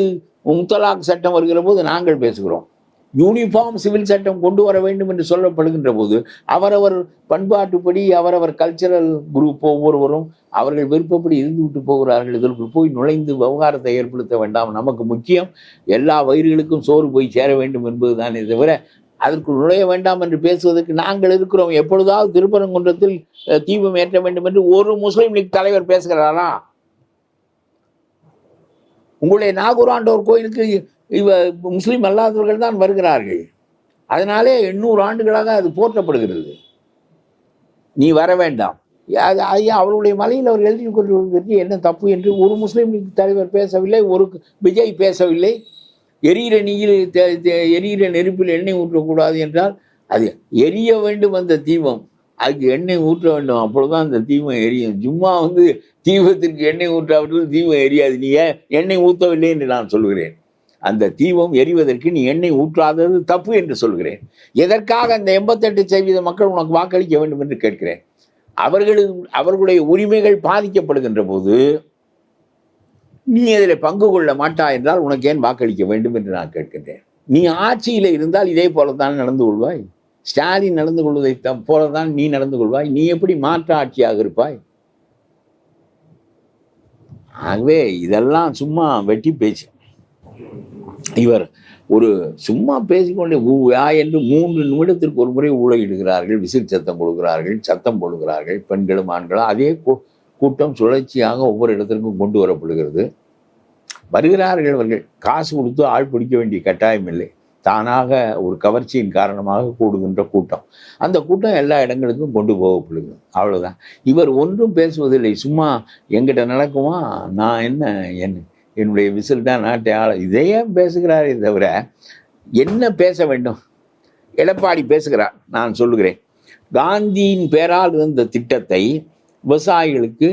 முத்தலாக் சட்டம் வருகிற போது நாங்கள் பேசுகிறோம். யூனிஃபார்ம் சிவில் சட்டம் கொண்டு வர வேண்டும் என்று சொல்லப்படுகின்ற போது அவரவர் பண்பாட்டுப்படி அவரவர் கல்ச்சரல் குரூப் ஒவ்வொருவரும் அவர்கள் விருப்பப்படி இருந்து விட்டு போகிறார்கள். இதற்குள் போய் நுழைந்து விவகாரத்தை ஏற்படுத்த வேண்டாம். நமக்கு முக்கியம் எல்லா வயிறுகளுக்கும் சோறு போய் சேர வேண்டும் என்பது தானே தவிர அதற்குள் நுழைய வேண்டாம் என்று பேசுவதற்கு நாங்கள் இருக்கிறோம். எப்பொழுதாவது திருப்பரங்குன்றத்தில் தீபம் ஏற்ற வேண்டும் என்று ஒரு முஸ்லீம் லீக் தலைவர் பேசுகிறாரா? உங்களுடைய நாகூர் ஆண்டவர் கோயிலுக்கு முஸ்லீம் அல்லாதவர்கள் தான் வருகிறார்கள். அதனாலே 800 ஆண்டுகளாக அது போற்றப்படுகிறது. நீ வர வேண்டாம். அவருடைய மலையில் அவர் எழுதி கொண்டிருக்கிறது என்ன தப்பு என்று ஒரு முஸ்லீம் லீக் தலைவர் பேசவில்லை, ஒரு விஜய் பேசவில்லை. எரியிற நெருப்பில் எண்ணெய் ஊற்றக்கூடாது என்றால் அது எரிய வேண்டும். அந்த தீபம் அதுக்கு எண்ணெய் ஊற்ற வேண்டும், அப்பொழுதுதான் அந்த தீபம் எரியும். சும்மா தீபத்திற்கு எண்ணெய் ஊற்றாவிட்டால் தீபம் எரியாது. நீ ஏன் எண்ணெய் ஊற்றவில்லை என்று நான் சொல்கிறேன். அந்த தீபம் எரிவதற்கு நீ எண்ணெய் ஊற்றாதது தப்பு என்று சொல்கிறேன். எதற்காக அந்த 88% மக்கள் உனக்கு வாக்களிக்க வேண்டும் என்று கேட்கிறேன். அவர்களுடைய உரிமைகள் பாதிக்கப்படுகின்ற போது நீ அதில் பங்கு கொள்ள மாட்டாய் என்றால் உனக்கு ஏன் வாக்களிக்க வேண்டும் என்று நான் கேட்கின்றேன். நீ ஆட்சியில் இருந்தால் இதே போலத்தான் நடந்து கொள்வாய். ஸ்டாலின் நடந்து கொள்வதை போலதான் நீ நடந்து கொள்வாய். நீ எப்படி மாற்ற ஆட்சியாக இருப்பாய்? ஆகவே இதெல்லாம் சும்மா வெட்டி பேச்சு. இவர் ஒரு சும்மா பேசிக்கொண்டே ஊயா என்று 3 நிமிடத்திற்கு ஒரு முறை ஊழையிடுகிறார்கள், விசில் சத்தம் கொடுக்கிறார்கள், சத்தம் போடுகிறார்கள். பெண்களும் ஆண்களும் அதே கூட்டம் சுழற்சியாக ஒவ்வொரு இடத்திற்கும் கொண்டு வரப்படுகிறது. வருகிறார்கள். அவர்கள் காசு கொடுத்து ஆள் பிடிக்க வேண்டிய கட்டாயம் இல்லை. தானாக ஒரு கவர்ச்சியின் காரணமாக கூடுகின்ற கூட்டம். அந்த கூட்டம் எல்லா இடங்களுக்கும் கொண்டு போகப்படுகிறது. அவ்வளவுதான். இவர் ஒன்றும் பேசுவதில்லை. சும்மா எங்கிட்ட நடக்குமா, நான் என்னுடைய விசில் தான் நாட்டை ஆள, இதையே பேசுகிறாரே தவிர என்ன பேச வேண்டும்? எடப்பாடி பேசுகிறார். நான் சொல்லுகிறேன், காந்தியின் பேரால் இருந்த திட்டத்தை விவசாயிகளுக்கு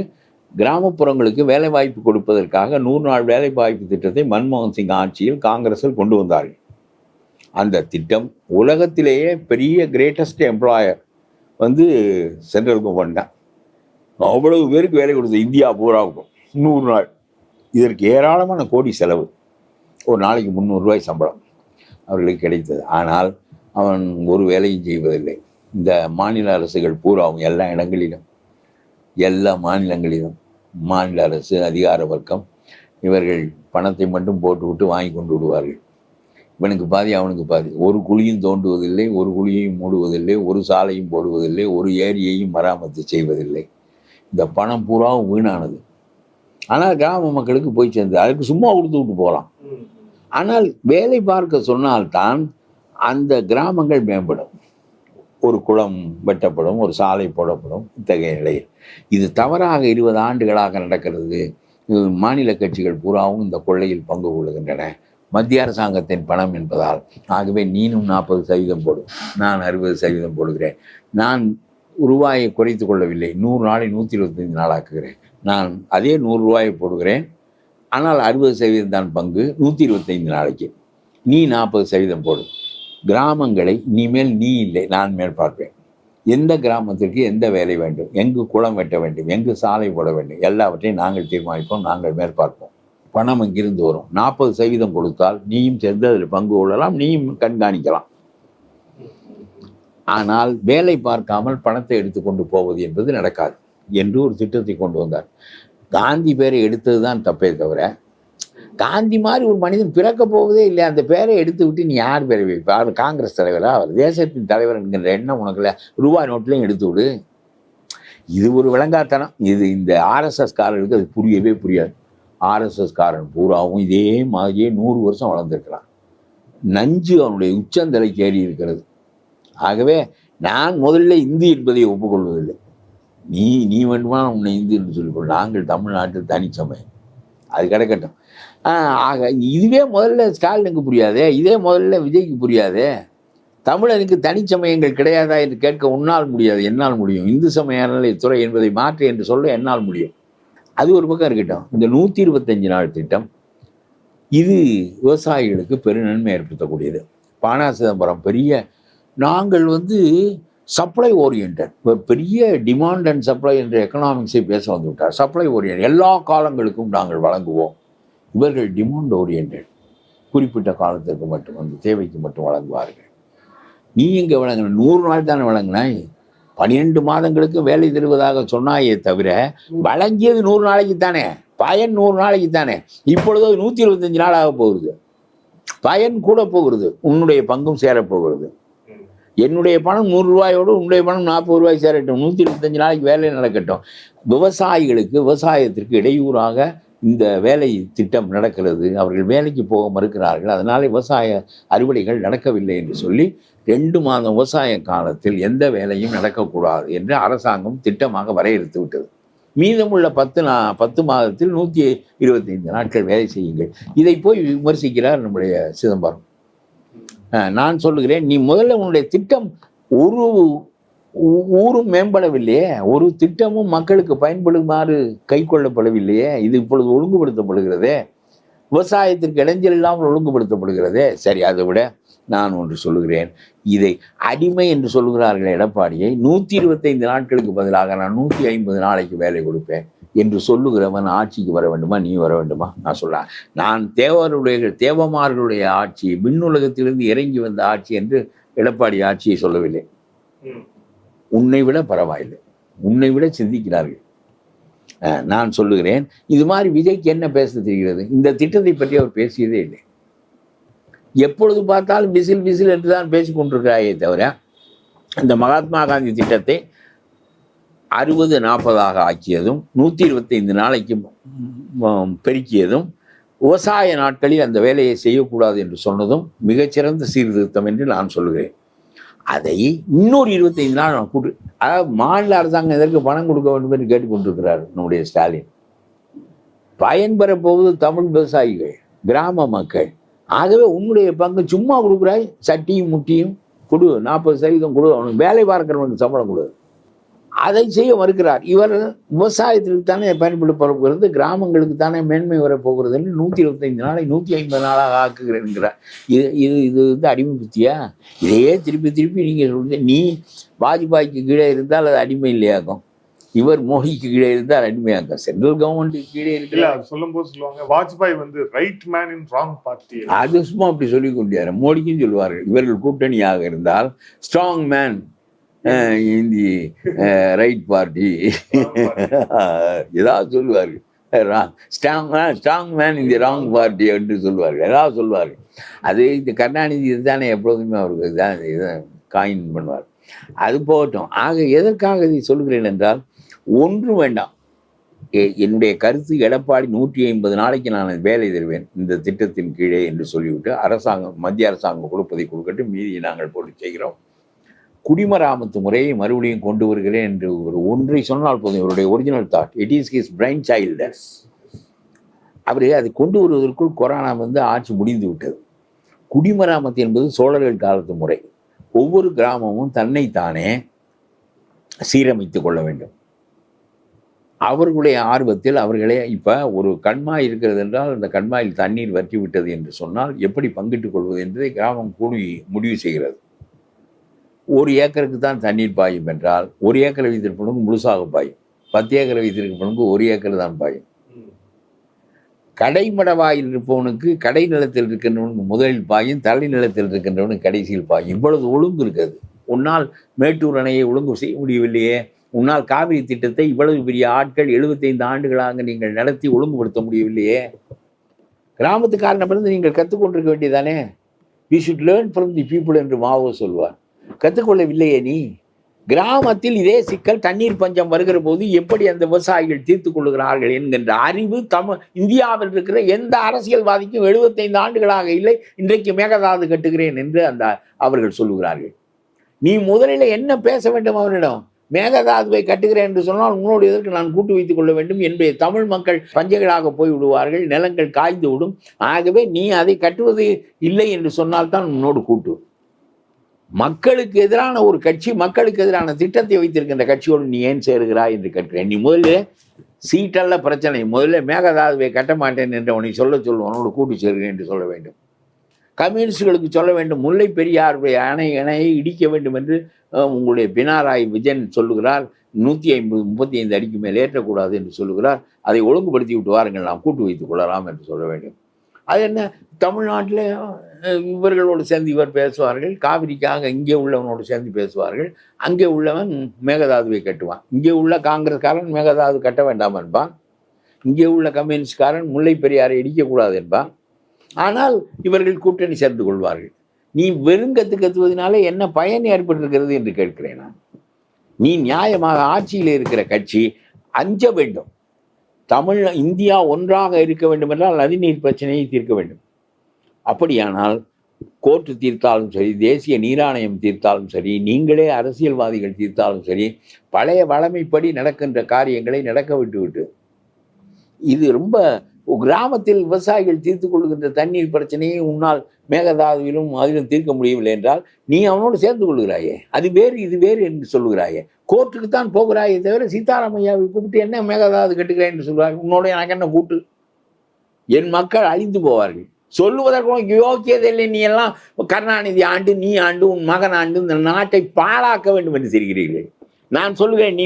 கிராமப்புறங்களுக்கு வேலை வாய்ப்பு கொடுப்பதற்காக 100 நாள் வேலை வாய்ப்பு திட்டத்தை மன்மோகன் சிங் ஆட்சியில் காங்கிரஸில் கொண்டு வந்தார்கள். அந்த திட்டம் உலகத்திலேயே பெரிய கிரேட்டஸ்ட் எம்ப்ளாயர் சென்ட்ரல் கவர்மெண்ட் தான். அவ்வளவு பேருக்கு வேலை கொடுத்தது இந்தியா பூராவுக்கும் 100 நாள். இதற்கு ஏராளமான கோடி செலவு. ஒரு நாளைக்கு 300 ரூபாய் சம்பளம் அவர்களுக்கு கிடைத்தது. ஆனால் அவன் ஒரு வேலையும் செய்வதில்லை. இந்த மாநில அரசுகள் பூராவும் எல்லா இடங்களிலும், எல்லா மாநிலங்களிலும் மாநில அரசு அதிகார வர்க்கம் இவர்கள் பணத்தை மட்டும் போட்டுவிட்டு வாங்கி கொண்டு விடுவார்கள். இவனுக்கு பாதி அவனுக்கு பாதி. ஒரு குழியும் தோண்டுவதில்லை, ஒரு குழியையும் மூடுவதில்லை, ஒரு சாலையும் போடுவதில்லை, ஒரு ஏரியையும் மராமத்து செய்வதில்லை. இந்த பணம் பூராவும் வீணானது. ஆனால் கிராம மக்களுக்கு போய் சேர்ந்து அதுக்கு சும்மா கொடுத்து விட்டு போகலாம். ஆனால் வேலை பார்க்க சொன்னால்தான் அந்த கிராமங்கள் மேம்படும். ஒரு குளம் வெட்டப்படும், ஒரு சாலை போடப்படும். இத்தகைய நிலையில் இது தவறாக 20 ஆண்டுகளாக நடக்கிறது. மாநில கட்சிகள் பூராவும் இந்த கொள்ளையில் பங்கு கொள்ளுகின்றன. மத்திய அரசாங்கத்தின் பணம் என்பதால். ஆகவே நீனும் 40% போடு, நான் 60% போடுகிறேன். நான் ரூபாயை குறைத்து கொள்ளவில்லை. 100 நாளை 125 நாளாக்குகிறேன். நான் அதே 100 ரூபாயை போடுகிறேன். ஆனால் 60% தான் பங்கு, 125 நாளைக்கு. நீ 40% போடு. கிராமங்களை இனிமேல் நீ இல்லை, நான் மேல் பார்ப்பேன். எந்த கிராமத்திற்கு எந்த வேலை வேண்டும், எங்கு குளம் வெட்ட வேண்டும், எங்கு சாலை போட வேண்டும், எல்லாவற்றையும் நாங்கள் தீர்மானிப்போம், நாங்கள் மேல் பார்ப்போம். பணம் இங்கிருந்து வரும். 40% கொடுத்தால் நீயும் சேர்ந்து அதில் பங்கு கொள்ளலாம், நீயும் கண்காணிக்கலாம். ஆனால் வேலை பார்க்காமல் பணத்தை எடுத்துக்கொண்டு போவது என்பது நடக்காது என்று ஒரு திட்டத்தை கொண்டு வந்தார். காந்தி பேரை எடுத்தது தான் தப்பே தவிர, காந்தி மாதிரி ஒரு மனிதன் பிறக்க போவதே இல்லை. அந்த பேரை எடுத்து விட்டு நீ யார் பேரை வைப்ப? அவர் காங்கிரஸ் தலைவரா? அவர் தேசத்தின் தலைவர் என்கின்ற எண்ணம் உனக்கு இல்லை. ரூபாய் நோட்லையும் எடுத்து விடு. இது ஒரு விளங்காத்தனம். இது இந்த ஆர்எஸ்எஸ் காரர்களுக்கு அது புரியவே புரியாது. ஆர்எஸ்எஸ் காரன் பூராவும் இதே மாதிரியே 100 வருஷம் வளர்ந்துருக்கிறான். நஞ்சு அவனுடைய உச்சந்தலைக்கு ஏறி இருக்கிறது. ஆகவே நான் முதல்ல இந்தி என்பதை ஒப்புக்கொள்வதில்லை. நீ வேண்டுமா உன்னை இந்துன்னு சொல்லிக்கொள், நாங்கள் தமிழ்நாட்டில் தனிச்சமயம், அது கிடக்கட்டும். ஆக இதுவே முதல்ல ஸ்டாலினுக்கு புரியாதே, இதே முதல்ல விஜய்க்கு புரியாதே. தமிழனுக்கு தனிச்சமயங்கள் கிடையாதா என்று கேட்க உன்னால் முடியாது, என்னால் முடியும். இந்து சமய அறநிலையத்துறை என்பதை மாற்று என்று சொல்ல என்னால் முடியும். அது ஒரு பக்கம் இருக்கட்டும். இந்த 125 நாள் திட்டம் இது விவசாயிகளுக்கு பெருநன்மை ஏற்படுத்தக்கூடியது. பானா சிதம்பரம் பெரிய, நாங்கள் சப்ளை ஓரியன்ட், பெரிய டிமாண்ட் அண்ட் சப்ளை என்ற எக்கனாமிக்ஸை பேச வந்து விட்டார். சப்ளை ஓரியன்ட், எல்லா காலங்களுக்கும் நாங்கள் வழங்குவோம். இவர்கள் டிமாண்ட் ஓரியன்ட், குறிப்பிட்ட காலத்திற்கு மட்டும் தேவைக்கு மட்டும் வழங்குவார்கள். நீ எங்கே வழங்கின? 100 நாள் தானே வழங்கினாய், 12 மாதங்களுக்கு வேலை தருவதாக சொன்னாயே தவிர வழங்கியது 100 நாளைக்கு தானே, பயன் 100 நாளைக்கு தானே. இப்பொழுது 125 நாள் ஆக போகிறது, பயன் கூட போகிறது, உன்னுடைய பங்கும் சேரப்போகிறது. என்னுடைய பணம் 100 ரூபாயோடு உன்னுடைய பணம் 40 ரூபாய் சேரட்டும், 125 நாளைக்கு வேலை நடக்கட்டும். விவசாயிகளுக்கு, விவசாயத்திற்கு இடையூறாக இந்த வேலை திட்டம் நடக்கிறது, அவர்கள் வேலைக்கு போக மறுக்கிறார்கள், அதனால் விவசாய அறுவடைகள் நடக்கவில்லை என்று சொல்லி 2 மாதம் விவசாய காலத்தில் எந்த வேலையும் நடக்கக்கூடாது என்று அரசாங்கம் திட்டமாக வரையறுத்து விட்டது. மீதமுள்ள 10 மாதத்தில் 125 நாட்கள் வேலை செய்யுங்கள். இதை போய் விமர்சிக்கிறார் நம்முடைய சிதம்பரம். நான் சொல்லுகிறேன், நீ முதல்ல உன்னுடைய திட்டம் ஒரு ஊரும் மேம்படவில்லையே, ஒரு திட்டமும் மக்களுக்கு பயன்படுமாறு கை கொள்ளப்படவில்லையே. இது இப்பொழுது ஒழுங்குபடுத்தப்படுகிறதே, விவசாயத்திற்கு இடைஞ்சல் இல்லாமல் ஒழுங்குபடுத்தப்படுகிறதே. சரி, அதை விட நான் ஒன்று சொல்லுகிறேன். இதை அடிமை என்று சொல்லுகிறார்கள் எடப்பாடியை. 125 நாட்களுக்கு பதிலாக நான் 150 நாளைக்கு வேலை கொடுப்பேன் என்று சொல்லுகிறவன் ஆட்சிக்கு வர வேண்டுமா? நீ வர வேண்டுமா? நான் சொல்ல, நான் தேவமார்களுடைய ஆட்சி, விண்ணுலகத்திலிருந்து இறங்கி வந்த ஆட்சி என்று எடப்பாடி ஆட்சியை சொல்லவில்லை. உன்னை விட பரவாயில்லை, உன்னை விட சிந்திக்கிறார்கள். நான் சொல்லுகிறேன், இது மாதிரி விஜய்க்கு என்ன பேச தெரிகிறது? இந்த திட்டத்தை பற்றி அவர் பேசியதே இல்லை. எப்பொழுது பார்த்தாலும் விசில் விசில் என்று தான் பேசிக்கொண்டிருக்கிறாயே தவிர, இந்த மகாத்மா காந்தி திட்டத்தை 60-40 ஆக்கியதும் 125 நாளைக்கு பெருக்கியதும், விவசாய நாட்களில் அந்த வேலையை செய்யக்கூடாது என்று சொன்னதும் மிகச்சிறந்த சீர்திருத்தம் என்று நான் சொல்லுகிறேன். அதை இன்னொரு 25 நாள் நான் கூட்டு, அதாவது மாநில அரசாங்கம் எதற்கு பணம் கொடுக்க வேண்டும் என்று கேட்டுக்கொண்டிருக்கிறார் நம்முடைய ஸ்டாலின். பயன்பெற போவது தமிழ் விவசாயிகள், கிராம மக்கள். ஆகவே உன்னுடைய பங்கு சும்மா கொடுக்குறாய், சட்டியும் முட்டியும் கொடு, 40% கொடு, அவனுக்கு வேலை பார்க்கிறவனுக்கு சம்பளம் கொடு. அதை செய்ய மறுக்கிறார். இவர் விவசாயத்திற்கு தானே பயன்பட போகிறது, கிராமங்களுக்கு தானே மேன்மை வரப்போகிறது என்று 125 நாளை 150 நாளாக ஆக்குகிறேன் என்கிறார். இது அடிமை புத்தியா? இதையே திருப்பி திருப்பி நீங்கள் சொல்லுங்க. நீ வாஜ்பாய்க்கு கீழே இருந்தால் அது அடிமை இல்லையாக்கும், இவர் மோடிக்கு கீழே இருந்தால் அடிமையாக்கும். சென்ட்ரல் கவர்மெண்ட்டுக்கு கீழே இருக்குல்ல. சொல்லும் போது சொல்லுவாங்க, Vajpayee right man in wrong party. அது சும்மா அப்படி சொல்லி கொண்டியாரு. மோடிக்கும் சொல்லுவார்கள், இவர்கள் கூட்டணியாக இருந்தால் strong man in the right party, ஏதாவது சொல்லுவார்கள். Strong man in the wrong party என்று சொல்லுவார்கள், ஏதாவது சொல்லுவார்கள். அது இந்த கருணாநிதி இதுதானே எப்பொழுதுமே அவருக்கு இதுதான் காயின் பண்ணுவார். அது போகட்டும். ஆக எதற்காக இதை சொல்கிறேன் என்றால், ஒன்று வேண்டாம், என்னுடைய கருத்து, எடப்பாடி 150 நாளைக்கு நான் வேலை தருவேன் இந்த திட்டத்தின் கீழே என்று சொல்லிவிட்டு அரசாங்கம், மத்திய அரசாங்கம் கொடுப்பதை கொடுக்கட்டும், மீதியை நாங்கள் போட்டு செய்கிறோம். குடிமராமத்து முறையை மறுபடியும் கொண்டு வருகிறேன் என்று ஒன்றை சொன்னால் போதும், இவருடைய original thought, it is his brain child. அவர் அதை கொண்டு வருவதற்குள் கொரோனா ஆட்சி முடிந்து விட்டது. குடிமராமத்து என்பது சோழர்கள் காலத்து முறை. ஒவ்வொரு கிராமமும் தன்னைத்தானே சீரமைத்து கொள்ள வேண்டும். அவர்களுடைய ஆர்வத்தில் அவர்களே, இப்போ ஒரு கண்மாய் இருக்கிறது என்றால் அந்த கண்மாயில் தண்ணீர் வற்றி விட்டது என்று சொன்னால் எப்படி பங்கிட்டுக் கொள்வது என்பதை கிராமம் கூடி முடிவு செய்கிறது. 1 ஏக்கருக்கு தான் தண்ணீர் பாயும் என்றால் 1 ஏக்கரை வைத்திருப்பவனுக்கு முழுசாக பாயும், 10 ஏக்கரை வைத்திருப்பவனுக்கு 1 ஏக்கர் தான் பாயும். கடைமடவாயில் இருப்பவனுக்கு கடை நிலத்தில் இருக்கின்றவனுக்கு முதலில் பாயும், தலை நிலத்தில் இருக்கின்றவனுக்கு கடைசியில் பாயும். இவ்வளவு ஒழுங்கு இருக்கிறது. உன்னால் மேட்டூர் அணையை ஒழுங்கு செய்ய முடியவில்லையே, உன்னால் காவிரி திட்டத்தை இவ்வளவு பெரிய ஆட்கள் 75 ஆண்டுகளாக நீங்கள் நடத்தி ஒழுங்குபடுத்த முடியவில்லையே. கிராமத்துக்காரனிடமிருந்து நீங்கள் கற்றுக்கொண்டிருக்க வேண்டியதானே. We should learn from the people என்று மாவோ சொல்வார். கற்றுக்கொள்ளவில்லையே நீ. கிராமத்தில் இதே சிக்கல், தண்ணீர் பஞ்சம் வருகிற போது எப்படி அந்த விவசாயிகள் தீர்த்து கொள்ளுகிறார்கள் என்கின்ற அறிவு இந்தியாவில் இருக்கிற எந்த அரசியல்வாதிக்கும் 75 ஆண்டுகளாக இல்லை. இன்றைக்கு மேகதாது கட்டுகிறேன் என்று அவர்கள் சொல்லுகிறார்கள். நீ முதலில் என்ன பேச வேண்டும் அவரிடம்? மேகதாதுவை கட்டுகிறேன் என்று சொன்னால் உன்னோடு எதற்கு நான் கூட்டு வைத்துக் கொள்ள வேண்டும் என்பதை தமிழ் மக்கள் பஞ்சங்களாக போய் விடுவார்கள், நிலங்கள் காய்ந்து விடும். ஆகவே நீ அதை கட்டுவது இல்லை என்று சொன்னால்தான் உன்னோடு கூட்டு. மக்களுக்கு எதிரான ஒரு கட்சி, மக்களுக்கு எதிரான திட்டத்தை வைத்திருக்கின்ற கட்சியோடு நீ ஏன் சேருகிறாய் என்று கேட்கிறேன். நீ முதல்ல சீட்டல்ல பிரச்சனை, முதல்ல மேகதாதுவை கட்ட மாட்டேன் என்று அவனை உன்னோடு கூட்டு சேருகிறேன் என்று சொல்ல வேண்டும். கம்யூனிஸ்டுகளுக்கு சொல்ல வேண்டும், முல்லை பெரியாருடைய அணையை இடிக்க வேண்டும் என்று உங்களுடைய பினராயி விஜயன் சொல்லுகிறார். 135 அடிக்கு மேல் ஏற்றக்கூடாது என்று சொல்லுகிறார். அதை ஒழுங்குபடுத்தி விட்டு வாருங்கள், நாம் கூட்டு வைத்துக் கொள்ளலாம் என்று சொல்ல வேண்டும். அது என்ன, தமிழ்நாட்டில் இவர்களோடு சேர்ந்து இவர் பேசுவார்கள், காவிரிக்காக இங்கே உள்ளவனோடு சேர்ந்து பேசுவார்கள், அங்கே உள்ளவன் மேகதாதுவை கட்டுவான். இங்கே உள்ள காங்கிரஸ்காரன் மேகதாது கட்ட வேண்டாம் என்பான், இங்கே உள்ள கம்யூனிஸ்ட்காரன் முல்லை பெரியாரை இடிக்கக்கூடாது என்பான். ஆனால் இவர்கள் கூட்டணி சேர்ந்து கொள்வார்கள். நீ வெறுங்கத்து கத்துவதனால என்ன பயன் ஏற்பட்டிருக்கிறது என்று கேட்கிறேன் நான். நீ நியாயமாக ஆட்சியில் இருக்கிற கட்சி அஞ்ச வேண்டும். இந்தியா ஒன்றாக இருக்க வேண்டும் என்றால் நதிநீர் பிரச்சனையை தீர்க்க வேண்டும். அப்படியானால் கோர்ட்டு தீர்த்தாலும் சரி, தேசிய நீராணையம் தீர்த்தாலும் சரி, நீங்களே அரசியல்வாதிகள் தீர்த்தாலும் சரி, பழைய வழமைப்படி நடக்கின்ற காரியங்களை நடக்க விட்டு இது ரொம்ப கிராமத்தில் விவசாயிகள் தீர்த்து கொள்கின்ற தண்ணீர் பிரச்சனையை உன்னால் மேகதாதுவிலும் அதிலும் தீர்க்க முடியவில்லை என்றால் நீ அவனோடு சேர்ந்து கொள்கிறாயே. அது வேறு இது வேறு என்று சொல்லுகிறாயே. கோர்ட்டுக்கு தான் போகிறாயே தவிர சீதாராமையாவை கூப்பிட்டு என்ன மேகதாது கட்டுகிறேன் என்று சொல்கிறார்கள். உன்னோட எனக்கு என்ன கூட்டு? என் மக்கள் அழிந்து போவார்கள். சொல்லுவதற்கும் யோக்கியதை இல்லை. நீ எல்லாம் கருணாநிதி ஆண்டு, நீ ஆண்டு, உன் மகன் ஆண்டு இந்த நாட்டை பாழாக்க வேண்டும் என்று தெரிகிறீர்கள். நான் சொல்லுகிறேன், நீ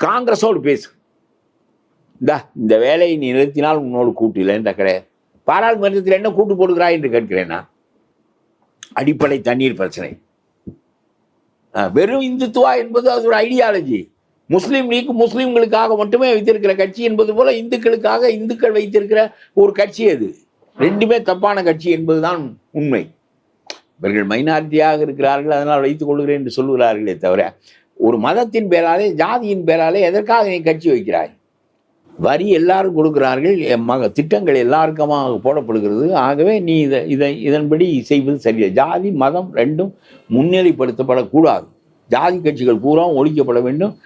காங்கிரஸோடு பேசு. இந்த வேலையை நீ நிறுத்தினால் உன்னோடு கூட்டு இல்லை என்ற கிடையாது. பாராளுமன்றத்தில் என்ன கூட்டு போடுகிறாய் என்று கேட்கிறேன் நான். அடிப்படை தண்ணீர் பிரச்சனை. வெறும் இந்துத்துவா என்பது அது ஒரு ஐடியாலஜி. முஸ்லீம் லீக் முஸ்லீம்களுக்காக மட்டுமே வைத்திருக்கிற கட்சி என்பது போல இந்துக்களுக்காக இந்துக்கள் வைத்திருக்கிற ஒரு கட்சி. அது ரெண்டுமே தப்பான கட்சி என்பதுதான் உண்மை. இவர்கள் மைனாரிட்டியாக இருக்கிறார்கள், அதனால் வைத்துக் கொள்கிறேன் என்று சொல்லுகிறார்களே தவிர ஒரு மதத்தின் பேராலே, ஜாதியின் பேராலே எதற்காக நீ கட்சி வைக்கிறாய்? வரி எல்லாரும் கொடுக்கிறார்கள், திட்டங்கள் எல்லாருக்குமாக போடப்படுகிறது. ஆகவே நீ இதன்படி செய்வது சரியா. ஜாதி மதம் ரெண்டும் முன்னிலைப்படுத்தப்படக்கூடாது. ஜாதி கட்சிகள் பூரா ஒழிக்கப்பட வேண்டும்,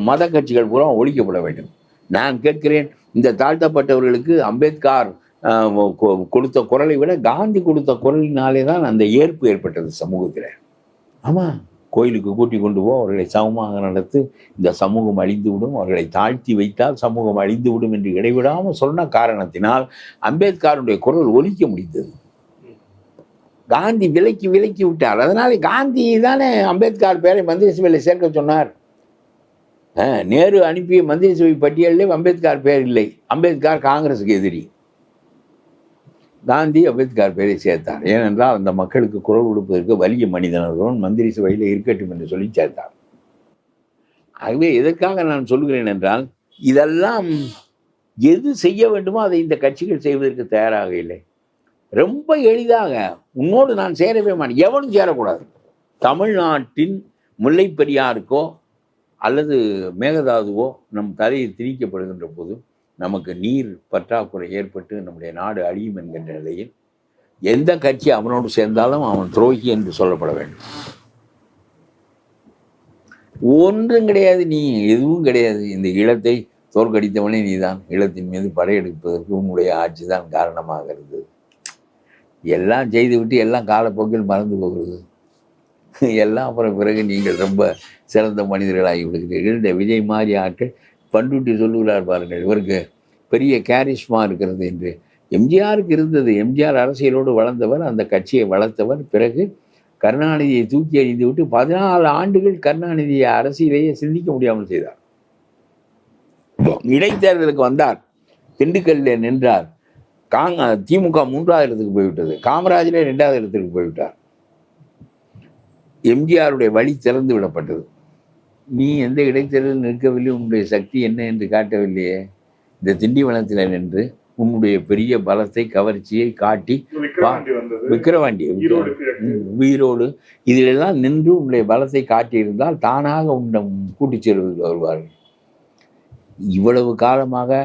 மத கட்சிகள் பூரா ஒழிக்கப்பட வேண்டும். நான் கேட்கிறேன், இந்த தாழ்த்தப்பட்டவர்களுக்கு அம்பேத்கர் கொடுத்த குரலை விட காந்தி கொடுத்த குரலினாலே தான் அந்த ஏற்பு ஏற்பட்டது சமூகத்தில். ஆமாம், கோயிலுக்கு கூட்டி கொண்டு போ, அவர்களை சமமாக நடத்து, இந்த சமூகம் அழிந்து விடும், அவர்களை தாழ்த்தி வைத்தால் சமூகம் அழிந்து விடும் என்று இடைவிடாமல் சொன்ன காரணத்தினால் அம்பேத்கருடைய குரல் ஒலிக்க முடிந்தது. காந்தி விலக்கி விட்டார். அதனால காந்தி தானே அம்பேத்கர் பேரை மந்திரி சபையில் சேர்க்க சொன்னார். நேரு அனுப்பிய மந்திரி சபை பட்டியலில் அம்பேத்கர் பேர் இல்லை. அம்பேத்கர் காங்கிரஸுக்கு எதிரி. காந்தி அம்பேத்கர் பேரை சேர்த்தார். ஏனென்றால் அந்த மக்களுக்கு குரல் கொடுப்பதற்கு வலிய மனிதனர்களும் மந்திரி சபையில் இருக்கட்டும் என்று சொல்லி சேர்த்தார். ஆகவே எதற்காக நான் சொல்கிறேன் என்றால், இதெல்லாம் எது செய்ய வேண்டுமோ அதை இந்த கட்சிகள் செய்வதற்கு தயாராக இல்லை. ரொம்ப எளிதாக உன்னோடு நான் சேரவே மாட்டேன், எவனும் சேரக்கூடாது. தமிழ்நாட்டின் முல்லை பெரியாருக்கோ அல்லது மேகதாதுவோ நம் தலையை திணிக்கப்படுகின்ற போது நமக்கு நீர் பற்றாக்குறை ஏற்பட்டு நம்முடைய நாடு அழியும் என்கின்ற நிலையில் எந்த கட்சி அவனோடு சேர்ந்தாலும் அவன் துரோகி என்று சொல்லப்பட வேண்டும். ஒன்றும் கிடையாது, நீ எதுவும் கிடையாது. இந்த ஈழத்தை தோற்கடித்தவனே நீதான். ஈழத்தின் மீது படையெடுப்பதற்கு உன்னுடைய ஆட்சி தான் காரணமாக இருந்தது. எல்லாம் செய்துவிட்டு எல்லாம் காலப்போக்கில் மறந்து போகிறது. எல்லாம் அப்புறம் பிறகு நீங்கள் ரொம்ப சிறந்த மனிதர்களாகி விடுகிறீர்கள். இந்த விஜய் மாதிரி ஆட்கள் பண்ருட்டி சொல்லுகிறார் பாருங்கள், இவருக்கு பெரிய கேரிஷ்மா இருக்கிறது என்று. எம்ஜிஆருக்கு இருந்தது. எம்ஜிஆர் அரசியலோடு வளர்ந்தவர், அந்த கட்சியை வளர்த்தவர். பிறகு கருணாநிதியை தூக்கி எறிந்து விட்டு 14 ஆண்டுகள் கருணாநிதியை அரசியலையே சிந்திக்க முடியாமல் செய்தார். இடைத்தேர்தலுக்கு வந்தார், திண்டுக்கல்லில் நின்றார். திமுக 3வது இடத்துக்கு போய்விட்டது, காமராஜரே 2வது இடத்துக்கு போய்விட்டார். எம்ஜிஆருடைய வழி திறந்து விடப்பட்டது. நீ எந்த இடைத்தேர்தலில் நிற்கவில்லை, உன்னுடைய சக்தி என்ன என்று காட்டவில்லையே. இந்த திண்டிவனத்தில் நின்று உன்னுடைய பெரிய பலத்தை, கவர்ச்சியை காட்டி, விக்கிரவாண்டி, உயிரோடு இதிலெல்லாம் நின்று உன்னுடைய பலத்தை காட்டியிருந்தால் தானாக உன்னை கூட்டிச் செல்வதற்கு வருவார்கள். இவ்வளவு காலமாக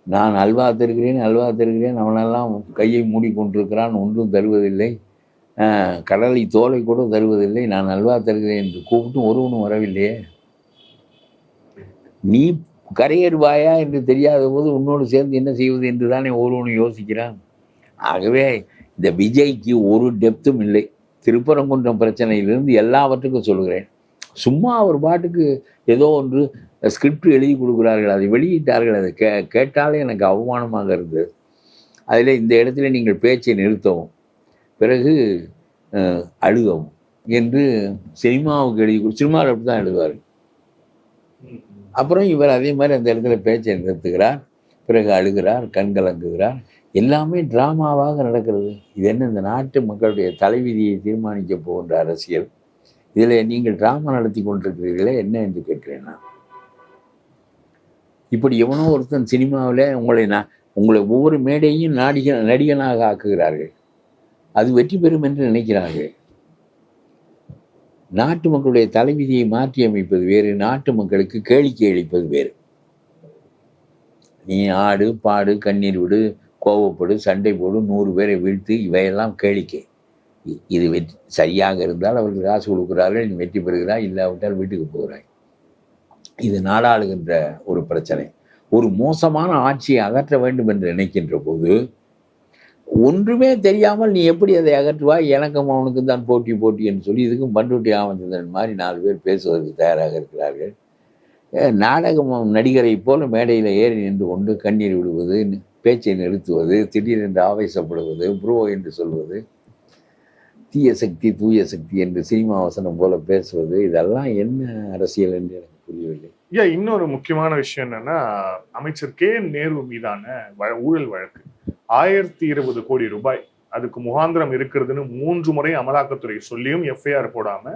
நான் அல்வா தருகிறேன், அவனெல்லாம் கையை மூடிக்கொண்டிருக்கிறான், ஒன்றும் தருவதில்லை, கடலை தோலை கூட தருவதில்லை, நான் அல்வா தருகிறேன் என்று கூப்பிட்டும் ஒருவனும் வரவில்லையே. நீ கரையேறுவாயா என்று தெரியாத போது உன்னோடு சேர்ந்து என்ன செய்வது என்று தானே ஒருவனும் யோசிக்கிறான். ஆகவே இந்த விஜய்க்கு ஒரு டெப்த்தும் இல்லை. திருப்பரங்குன்றம் பிரச்சனையிலிருந்து எல்லாவற்றுக்கும் சொல்கிறேன். சும்மா ஒரு பாட்டுக்கு ஏதோ ஒன்று ஸ்கிரிப்ட் எழுதி கொடுக்குறார்கள், அதை வெளியிட்டார்கள், அதை கேட்டாலே எனக்கு அவமானமாக இருந்தது. அதில் இந்த இடத்துல நீங்கள் பேச்சை நிறுத்தவும் பிறகு அழுகவும் என்று சினிமாவுக்கு எழுதி சினிமாவில் அப்படி தான் எழுதுவார். அப்புறம் இவர் அதே மாதிரி அந்த இடத்துல பேச்சை நிறுத்துகிறார், பிறகு அழுகிறார், கண்கலங்குகிறார். எல்லாமே டிராமாவாக நடக்கிறது. இது என்ன இந்த நாட்டு மக்களுடைய தலைவிதியை தீர்மானிக்க போகின்ற அரசியல்? இதில் நீங்கள் டிராமா நடத்தி கொண்டிருக்கிறீர்களே என்ன என்று கேட்கிறேன் நான். இப்படி எவனோ ஒருத்தன் சினிமாவில் உங்களை ஒவ்வொரு மேடையும் நடிகனாக ஆக்குகிறார்கள். அது வெற்றி பெறும் என்று நினைக்கிறார்கள். நாட்டு மக்களுடைய தலைவிதியை மாற்றி அமைப்பது வேறு, நாட்டு மக்களுக்கு கேளிக்கை அளிப்பது வேறு. நீ ஆடு, பாடு, கண்ணீர் விடு, கோவப்படு, சண்டை போடு, 100 பேரை வீழ்த்து, இவையெல்லாம் கேளிக்கை. இது சரியாக இருந்தால் அவர்கள் காசு கொடுக்குறார்கள், நீ வெற்றி பெறுகிறாய், இல்லாவிட்டால் வீட்டுக்கு போகிறாய். இது நாடாளுகின்ற ஒரு பிரச்சனை. ஒரு மோசமான ஆட்சியை அகற்ற வேண்டும் என்று நினைக்கின்ற போது ஒன்றுமே தெரியாமல் நீ எப்படி அதை அகற்றுவாய்? எனக்கும் அவனுக்கு தான் போட்டி என்று சொல்லி இதுக்கும் பண்ருட்டி ஆமச்சந்திரன் மாதிரி 4 பேர் பேசுவதற்கு தயாராக இருக்கிறார்கள். நாடகம் நடிகரை போல மேடையில் ஏறி நின்று கொண்டு கண்ணீர் விடுவது, பேச்சை நிறுத்துவது, திடீரென்று ஆவேசப்படுவது, புரோ என்று சொல்வது, தீய சக்தி தூய சக்தி என்று சினிமா வசனம் போல பேசுவது, இதெல்லாம் என்ன அரசியல் என்று எனக்கு புரியவில்லை. இன்னொரு முக்கியமான விஷயம் என்னன்னா, அமைச்சர் KN நேரு மீதான ஊழல் வழக்கு 1020 கோடி ரூபாய் அதுக்கு முகாந்திரம் இருக்கிறதுன்னு 3 முறை அமலாக்கத்துறை சொல்லியும் FIR போடாம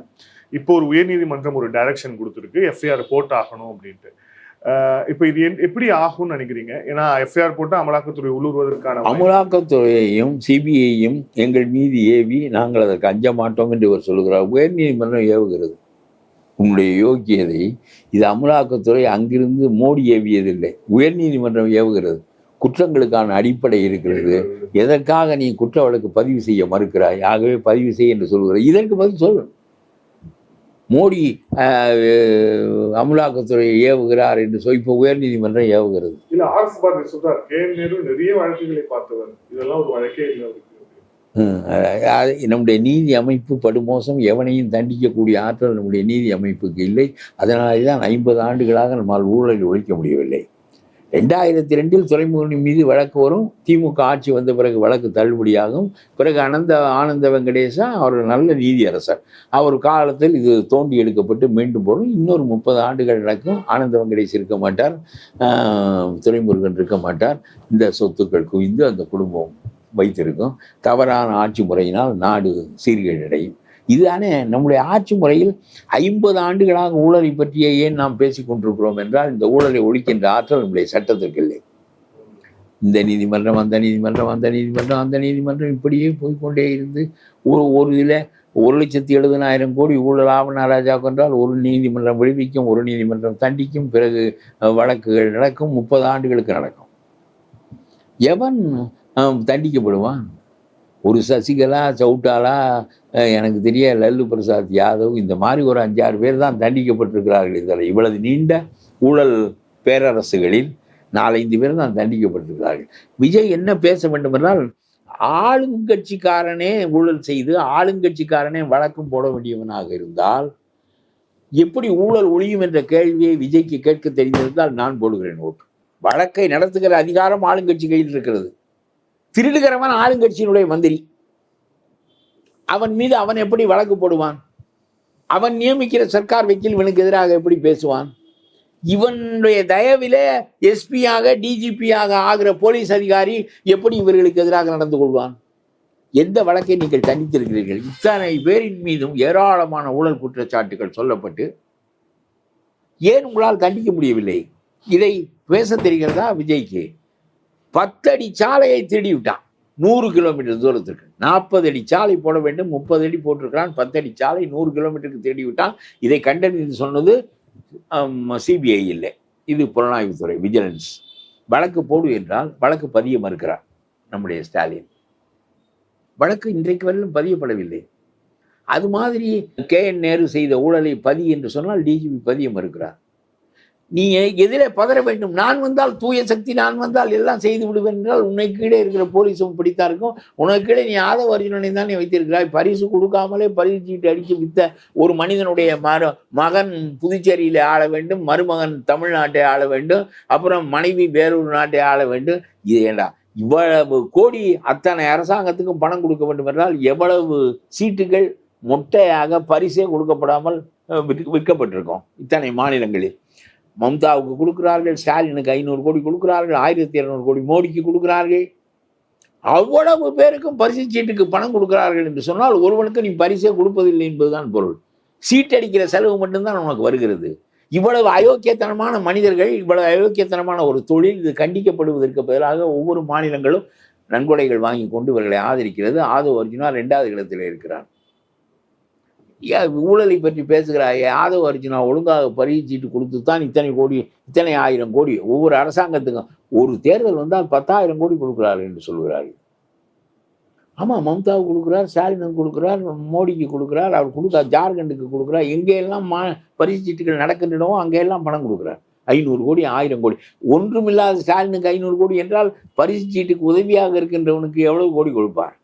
இப்போ ஒரு உயர்நீதிமன்றம் ஒரு டைரக்ஷன் கொடுத்துருக்கு, FIR போட்டாகணும் அப்படின்ட்டு. இப்போ இது எப்படி ஆகும்னு நினைக்கிறீங்க? ஏன்னா FIR போட்டு அமலாக்கத்துறை உள்ளுவதற்கான அமலாக்கத்துறையையும் CBIயும் எங்கள் மீது ஏவி நாங்கள் அதற்கு அஞ்ச மாட்டோம் என்று இவர் சொல்லுகிறார். உயர்நீதிமன்றம் ஏவுகிறது. உன்னுடைய யோக்கியதை இது அமலாக்கத்துறை அங்கிருந்து மோடி ஏவியதில்லை, உயர்நீதிமன்றம் ஏவுகிறது. குற்றங்களுக்கான அடிப்படை இருக்கிறது. எதற்காக நீ குற்ற வழக்கு பதிவு செய்ய மறுக்கிறாய்? ஆகவே பதிவு செய்ய என்று சொல்கிறார். இதற்கு பதில் சொல்லணும். மோடி அமலாக்கத்துறையை ஏவுகிறார் என்று சொல்லி இப்போ உயர்நீதிமன்றம் ஏவுகிறது. இல்ல, ஆர்எஸ் பாரதி சொல்றார், KN நேரு நிறைய வழக்குகளை பார்த்தவர், இதெல்லாம் ஒரு வழக்கே இல்லை. நம்முடைய நீதி அமைப்பு படுமோசம், எவனையும் தண்டிக்கக்கூடிய ஆற்றல் நம்முடைய நீதி அமைப்புக்கு இல்லை. அதனாலே தான் 50 ஆண்டுகளாக நம்மால் ஊழலை ஒழிக்க முடியவில்லை. 2002 துறைமுகம் மீது வழக்கு வரும். திமுக ஆட்சி வந்த பிறகு வழக்கு தள்ளுபடியாகும். பிறகு ஆனந்த வெங்கடேசா அவர் நல்ல நீதியரசர். அவர் காலத்தில் இது தோண்டி எடுக்கப்பட்டு மீண்டும் போடும். இன்னொரு 30 ஆண்டுகள் நடக்கும். ஆனந்த வெங்கடேஷ் இருக்க மாட்டார், துரைமுருகன் இருக்க மாட்டார். இந்த சொத்துக்கள் குவிந்து அந்த குடும்பம் வைத்திருக்கும். தவறான ஆட்சி முறையினால் நாடு சீர்கேடடையும். இதுதானே நம்முடைய ஆட்சி முறையில் 50 ஆண்டுகளாக ஊழலை பற்றியே ஏன் நாம் பேசிக் கொண்டிருக்கிறோம் என்றால், இந்த ஊழலை ஒழிக்கின்ற ஆற்றல் நம்முடைய சட்டத்திற்கு இல்லை. இந்த நீதிமன்றம், அந்த நீதிமன்றம், அந்த நீதிமன்றம், அந்த நீதிமன்றம் இப்படியே போய்கொண்டே இருந்து ஒரு இதில் 1,70,000 கோடி ஊழல் ஆவண ராஜாக்கு என்றால் ஒரு நீதிமன்றம் விடுவிக்கும், ஒரு நீதிமன்றம் தண்டிக்கும், பிறகு வழக்குகள் நடக்கும், 30 ஆண்டுகளுக்கு நடக்கும். எவன் தண்டிக்கப்படுவான்? ஒரு சசிகலா, சவுட்டாலா, எனக்கு தெரிய லல்லு பிரசாத் யாதவ், இந்த மாதிரி ஒரு 5-6 பேர் தான் தண்டிக்கப்பட்டிருக்கிறார்கள். இதில் இவ்வளவு நீண்ட ஊழல் பேரரசுகளில் 4-5 பேர் தான் தண்டிக்கப்பட்டிருக்கிறார்கள். விஜய் என்ன பேச வேண்டும் என்றால், ஆளுங்கட்சிக்காரனே ஊழல் செய்து ஆளுங்கட்சிக்காரனே வழக்கம் போட வேண்டியவனாக இருந்தால் எப்படி ஊழல் ஒழியும் என்ற கேள்வியை விஜய்க்கு கேட்க தெரிந்திருந்தால் நான் போடுகிறேன் ஓட்டு. வழக்கை நடத்துகிற அதிகாரம் ஆளுங்கட்சி கையில் இருக்கிறது. திருடுகிறவன் ஆளுங்கட்சியினுடைய மந்திரி. அவன் மீது அவன் எப்படி வழக்கு போடுவான்? அவன் நியமிக்கிற சர்க்கார் வக்கீல் இவனுக்கு எதிராக எப்படி பேசுவான்? இவனுடைய தயவிலே எஸ்பியாக டிஜிபியாக ஆகிற போலீஸ் அதிகாரி எப்படி இவர்களுக்கு எதிராக நடந்து கொள்வான்? எந்த வழக்கை நீங்கள் தண்டித்திருக்கிறீர்கள்? இத்தனை பேரின் மீதும் ஏராளமான ஊழல் குற்றச்சாட்டுகள் சொல்லப்பட்டு ஏன் உங்களால் தண்டிக்க முடியவில்லை? இதை பேச தெரிகிறதா விஜய்க்கு? 10 அடி சாலையை திருடி விட்டான். 100 கிலோமீட்டர் தூரத்திற்கு 40 அடி சாலை போட வேண்டும், 30 அடி போட்டிருக்கிறான். 10 அடி சாலை 100 கிலோமீட்டருக்கு திருடி விட்டான். இதை கண்டறிந்து சொன்னது CBI இல்லை, இது புலனாய்வுத்துறை, விஜிலன்ஸ். வழக்கு போடு என்றால் வழக்கு பதிய மறுக்கிறார் நம்முடைய ஸ்டாலின். வழக்கு இன்றைக்கு வரையிலும் பதியப்படவில்லை. அது மாதிரி KN நேரு செய்த ஊழலை பதி என்று சொன்னால் DGP பதிய மறுக்கிறார். நீ எதிரே பதற வேண்டும். நான் வந்தால் தூய சக்தி, நான் வந்தால் எல்லாம் செய்து விடுவேன் என்றால் உனக்கு கீழே இருக்கிற போலீஸும் பிடித்தா இருக்கும். உனக்கு கீழே நீ ஆதவ அர்ஜுனனை தான் நீ வைத்திருக்கிறாய். பரிசு கொடுக்காமலே பரிசு சீட்டு அடித்து வித்த ஒரு மனிதனுடைய மகன் புதுச்சேரியில ஆள வேண்டும், மருமகன் தமிழ்நாட்டை ஆள வேண்டும், அப்புறம் மனைவி வேறொரு நாட்டை ஆள வேண்டும். இது ஏண்டா இவ்வளவு கோடி அத்தனை அரசாங்கத்துக்கும் பணம் கொடுக்க வேண்டும் என்றால் எவ்வளவு சீட்டுகள் மொட்டையாக பரிசே கொடுக்கப்படாமல் விற்கப்பட்டிருக்கோம் இத்தனை மாநிலங்களில். மம்தாவுக்கு கொடுக்கிறார்கள், ஸ்டாலினுக்கு 500 கோடி கொடுக்கிறார்கள், 1200 கோடி மோடிக்கு கொடுக்கிறார்கள். அவ்வளவு பேருக்கும் பரிசு சீட்டுக்கு பணம் கொடுக்கிறார்கள் என்று சொன்னால் ஒருவனுக்கு நீ பரிசே கொடுப்பதில்லை என்பதுதான் பொருள். சீட்டடிக்கிற செலவு மட்டும்தான் உனக்கு வருகிறது. இவ்வளவு அயோக்கியத்தனமான மனிதர்கள், இவ்வளவு அயோக்கியத்தனமான ஒரு தொழில், இது கண்டிக்கப்படுவதற்கு பதிலாக ஒவ்வொரு மாநிலங்களும் நன்கொடைகள் வாங்கி கொண்டு இவர்களை ஆதரிக்கிறது. ஆதவ அர்ஜுனா 2வது இடத்தில் இருக்கிறார். ஊழலை பற்றி பேசுகிறாய். ஆதவ அர்ஜுனா ஒழுங்காக பரிசு சீட்டு கொடுத்து தான் இத்தனை கோடி, இத்தனை 1000 கோடி ஒவ்வொரு அரசாங்கத்துக்கும். ஒரு தேர்தல் வந்தால் 10,000 கோடி கொடுக்கிறார்கள் என்று சொல்கிறார்கள். ஆமாம், மம்தாவுக்கு கொடுக்குறார், ஸ்டாலினுக்கு கொடுக்குறார், மோடிக்கு கொடுக்குறார், அவர் கொடுக்குறார், ஜார்க்கண்டுக்கு கொடுக்குறார். எங்கெல்லாம் பரிசு சீட்டுகள் நடக்கின்றனவோ அங்கெல்லாம் பணம் கொடுக்குறார். 500 கோடி, 1000 கோடி. ஒன்றுமில்லாத ஸ்டாலினுக்கு 500 கோடி என்றால் பரிசு சீட்டுக்கு உதவியாக இருக்கின்றவனுக்கு எவ்வளவு கோடி கொடுப்பார்?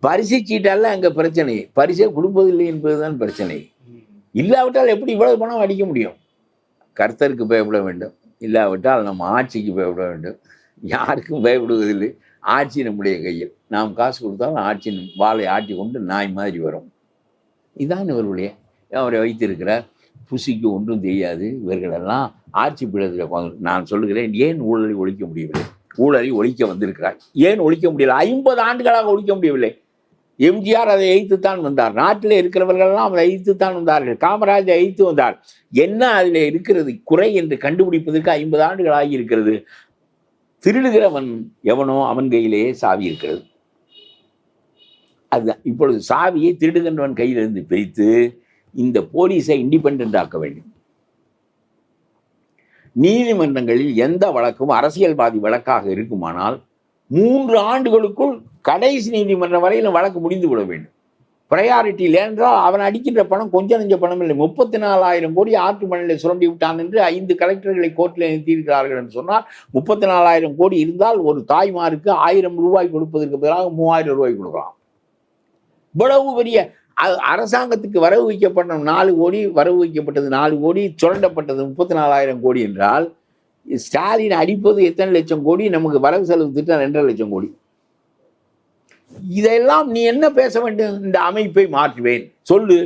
பரிசு சீட்டல்ல அங்க பிரச்சனை, பரிசே கொடுப்பதில்லை என்பதுதான் பிரச்சனை. இல்லாவிட்டால் எப்படி இவ்வளவு பணம் அடிக்க முடியும்? கர்த்தருக்கு பயப்பட வேண்டும், இல்லாவிட்டால் நம்ம ஆட்சிக்கு பயப்பட வேண்டும். யாருக்கும் பயப்படுவதில்லை. ஆட்சி நம்முடைய கையில். நாம் காசு கொடுத்தாலும் ஆட்சி வாளை ஆட்டி கொண்டு நாய் மாதிரி வரும். இதான் இவர்களுடைய அவரை வைத்திருக்கிறார். புசிக்கு ஒன்றும் தெரியாது. இவர்களெல்லாம் ஆட்சி பீடத்தில் நான் சொல்லுகிறேன், ஏன் ஊழலை ஒழிக்க முடியவில்லை? ஊழலை ஒழிக்க வந்திருக்கிறார், ஏன் ஒழிக்க முடியல? 50 ஆண்டுகளாக ஒழிக்க முடியவில்லை. எம்ஜிஆர் அதை எய்த்துத்தான் வந்தார். நாட்டில் இருக்கிறவர்கள்லாம் அதை எய்த்துத்தான் வந்தார்கள். காமராஜர் எய்த்து வந்தார். என்ன அதில் இருக்கிறது குறை என்று கண்டுபிடிப்பதற்கு 50 ஆண்டுகள் ஆகியிருக்கிறது. திருடுகிறவன் எவனோ அவன் கையிலேயே சாவி இருக்கிறது. அதுதான் இப்பொழுது சாவியை திருடுகின்றவன் கையிலிருந்து பிரித்து இந்த போலீஸை இண்டிபெண்டன்ட் ஆக்க வேண்டும். நீதிமன்றங்களில் எந்த வழக்கும் அரசியல்வாதி வழக்காக இருக்குமானால் 3 ஆண்டுகளுக்குள் கடைசி நீதிமன்றம் வரையிலும் வழக்கு முடிந்து விட வேண்டும். ப்ரையாரிட்டியில் என்றால் அவன் அடிக்கின்ற பணம் கொஞ்சம் நெஞ்ச பணம் இல்லை. 34,000 கோடி ஆற்று மணலை சுரண்டி விட்டான் என்று 5 கலெக்டர்களை கோர்ட்டில் நிறுத்தியிருக்கிறார்கள் என்று சொன்னால் 34,000 கோடி இருந்தால் ஒரு தாய்மாருக்கு 1000 ரூபாய் கொடுப்பதற்கு பதிலாக 3000 ரூபாய் கொடுக்கலாம். இவ்வளவு பெரிய அரசாங்கத்துக்கு வரவு வைக்கப்பட்ட 4 கோடி, வரவு வைக்கப்பட்டது 4 கோடி, சுரண்டப்பட்டது 34,000 கோடி என்றால் ஸ்டாலின் அடிப்பது எத்தனை லட்சம் கோடி? நமக்கு வரவு செலவு திட்டம் 2.5 லட்சம் கோடி. இதெல்லாம் நீ என்ன பேச வேண்டும்? இந்த அமைப்பை மாற்றுவேன் சொல்லு.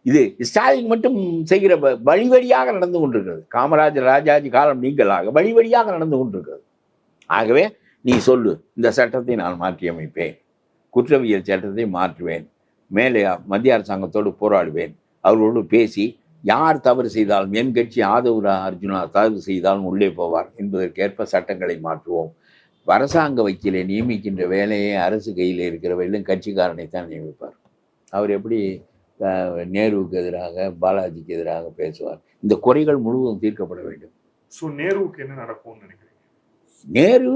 இது ஸ்டாலின் மட்டும் செய்கிற வழி வழியாக நடந்து கொண்டிருக்கிறது. காமராஜர் ராஜாஜி காலம் நீங்களாக வழி வழியாக நடந்து கொண்டிருக்கிறது. ஆகவே நீ சொல்லு, இந்த சட்டத்தை நான் மாற்றி அமைப்பேன், குற்றவியல் சட்டத்தை மாற்றுவேன், மேலே மத்திய அரசாங்கத்தோடு போராடுவேன், அவர்களோடு பேசி யார் தவறு செய்தாலும், என் கட்சி ஆதவ அர்ஜுனா தவறு செய்தாலும் உள்ளே போவார் என்பதற்கேற்ப சட்டங்களை மாற்றுவோம். அரசாங்க வக்கீலை நியமிக்கின்ற வேலையை அரசு கையில் இருக்கிறவர்களும் கட்சிக்காரனை தான் நியமிப்பார். அவர் எப்படி நேருவுக்கு எதிராக, பாலாஜிக்கு எதிராக பேசுவார்? இந்த குறைகள் முழுவதும் தீர்க்கப்பட வேண்டும். ஸோ நேருவுக்கு என்ன நடக்கும்னு நினைக்கிறீங்க? நேரு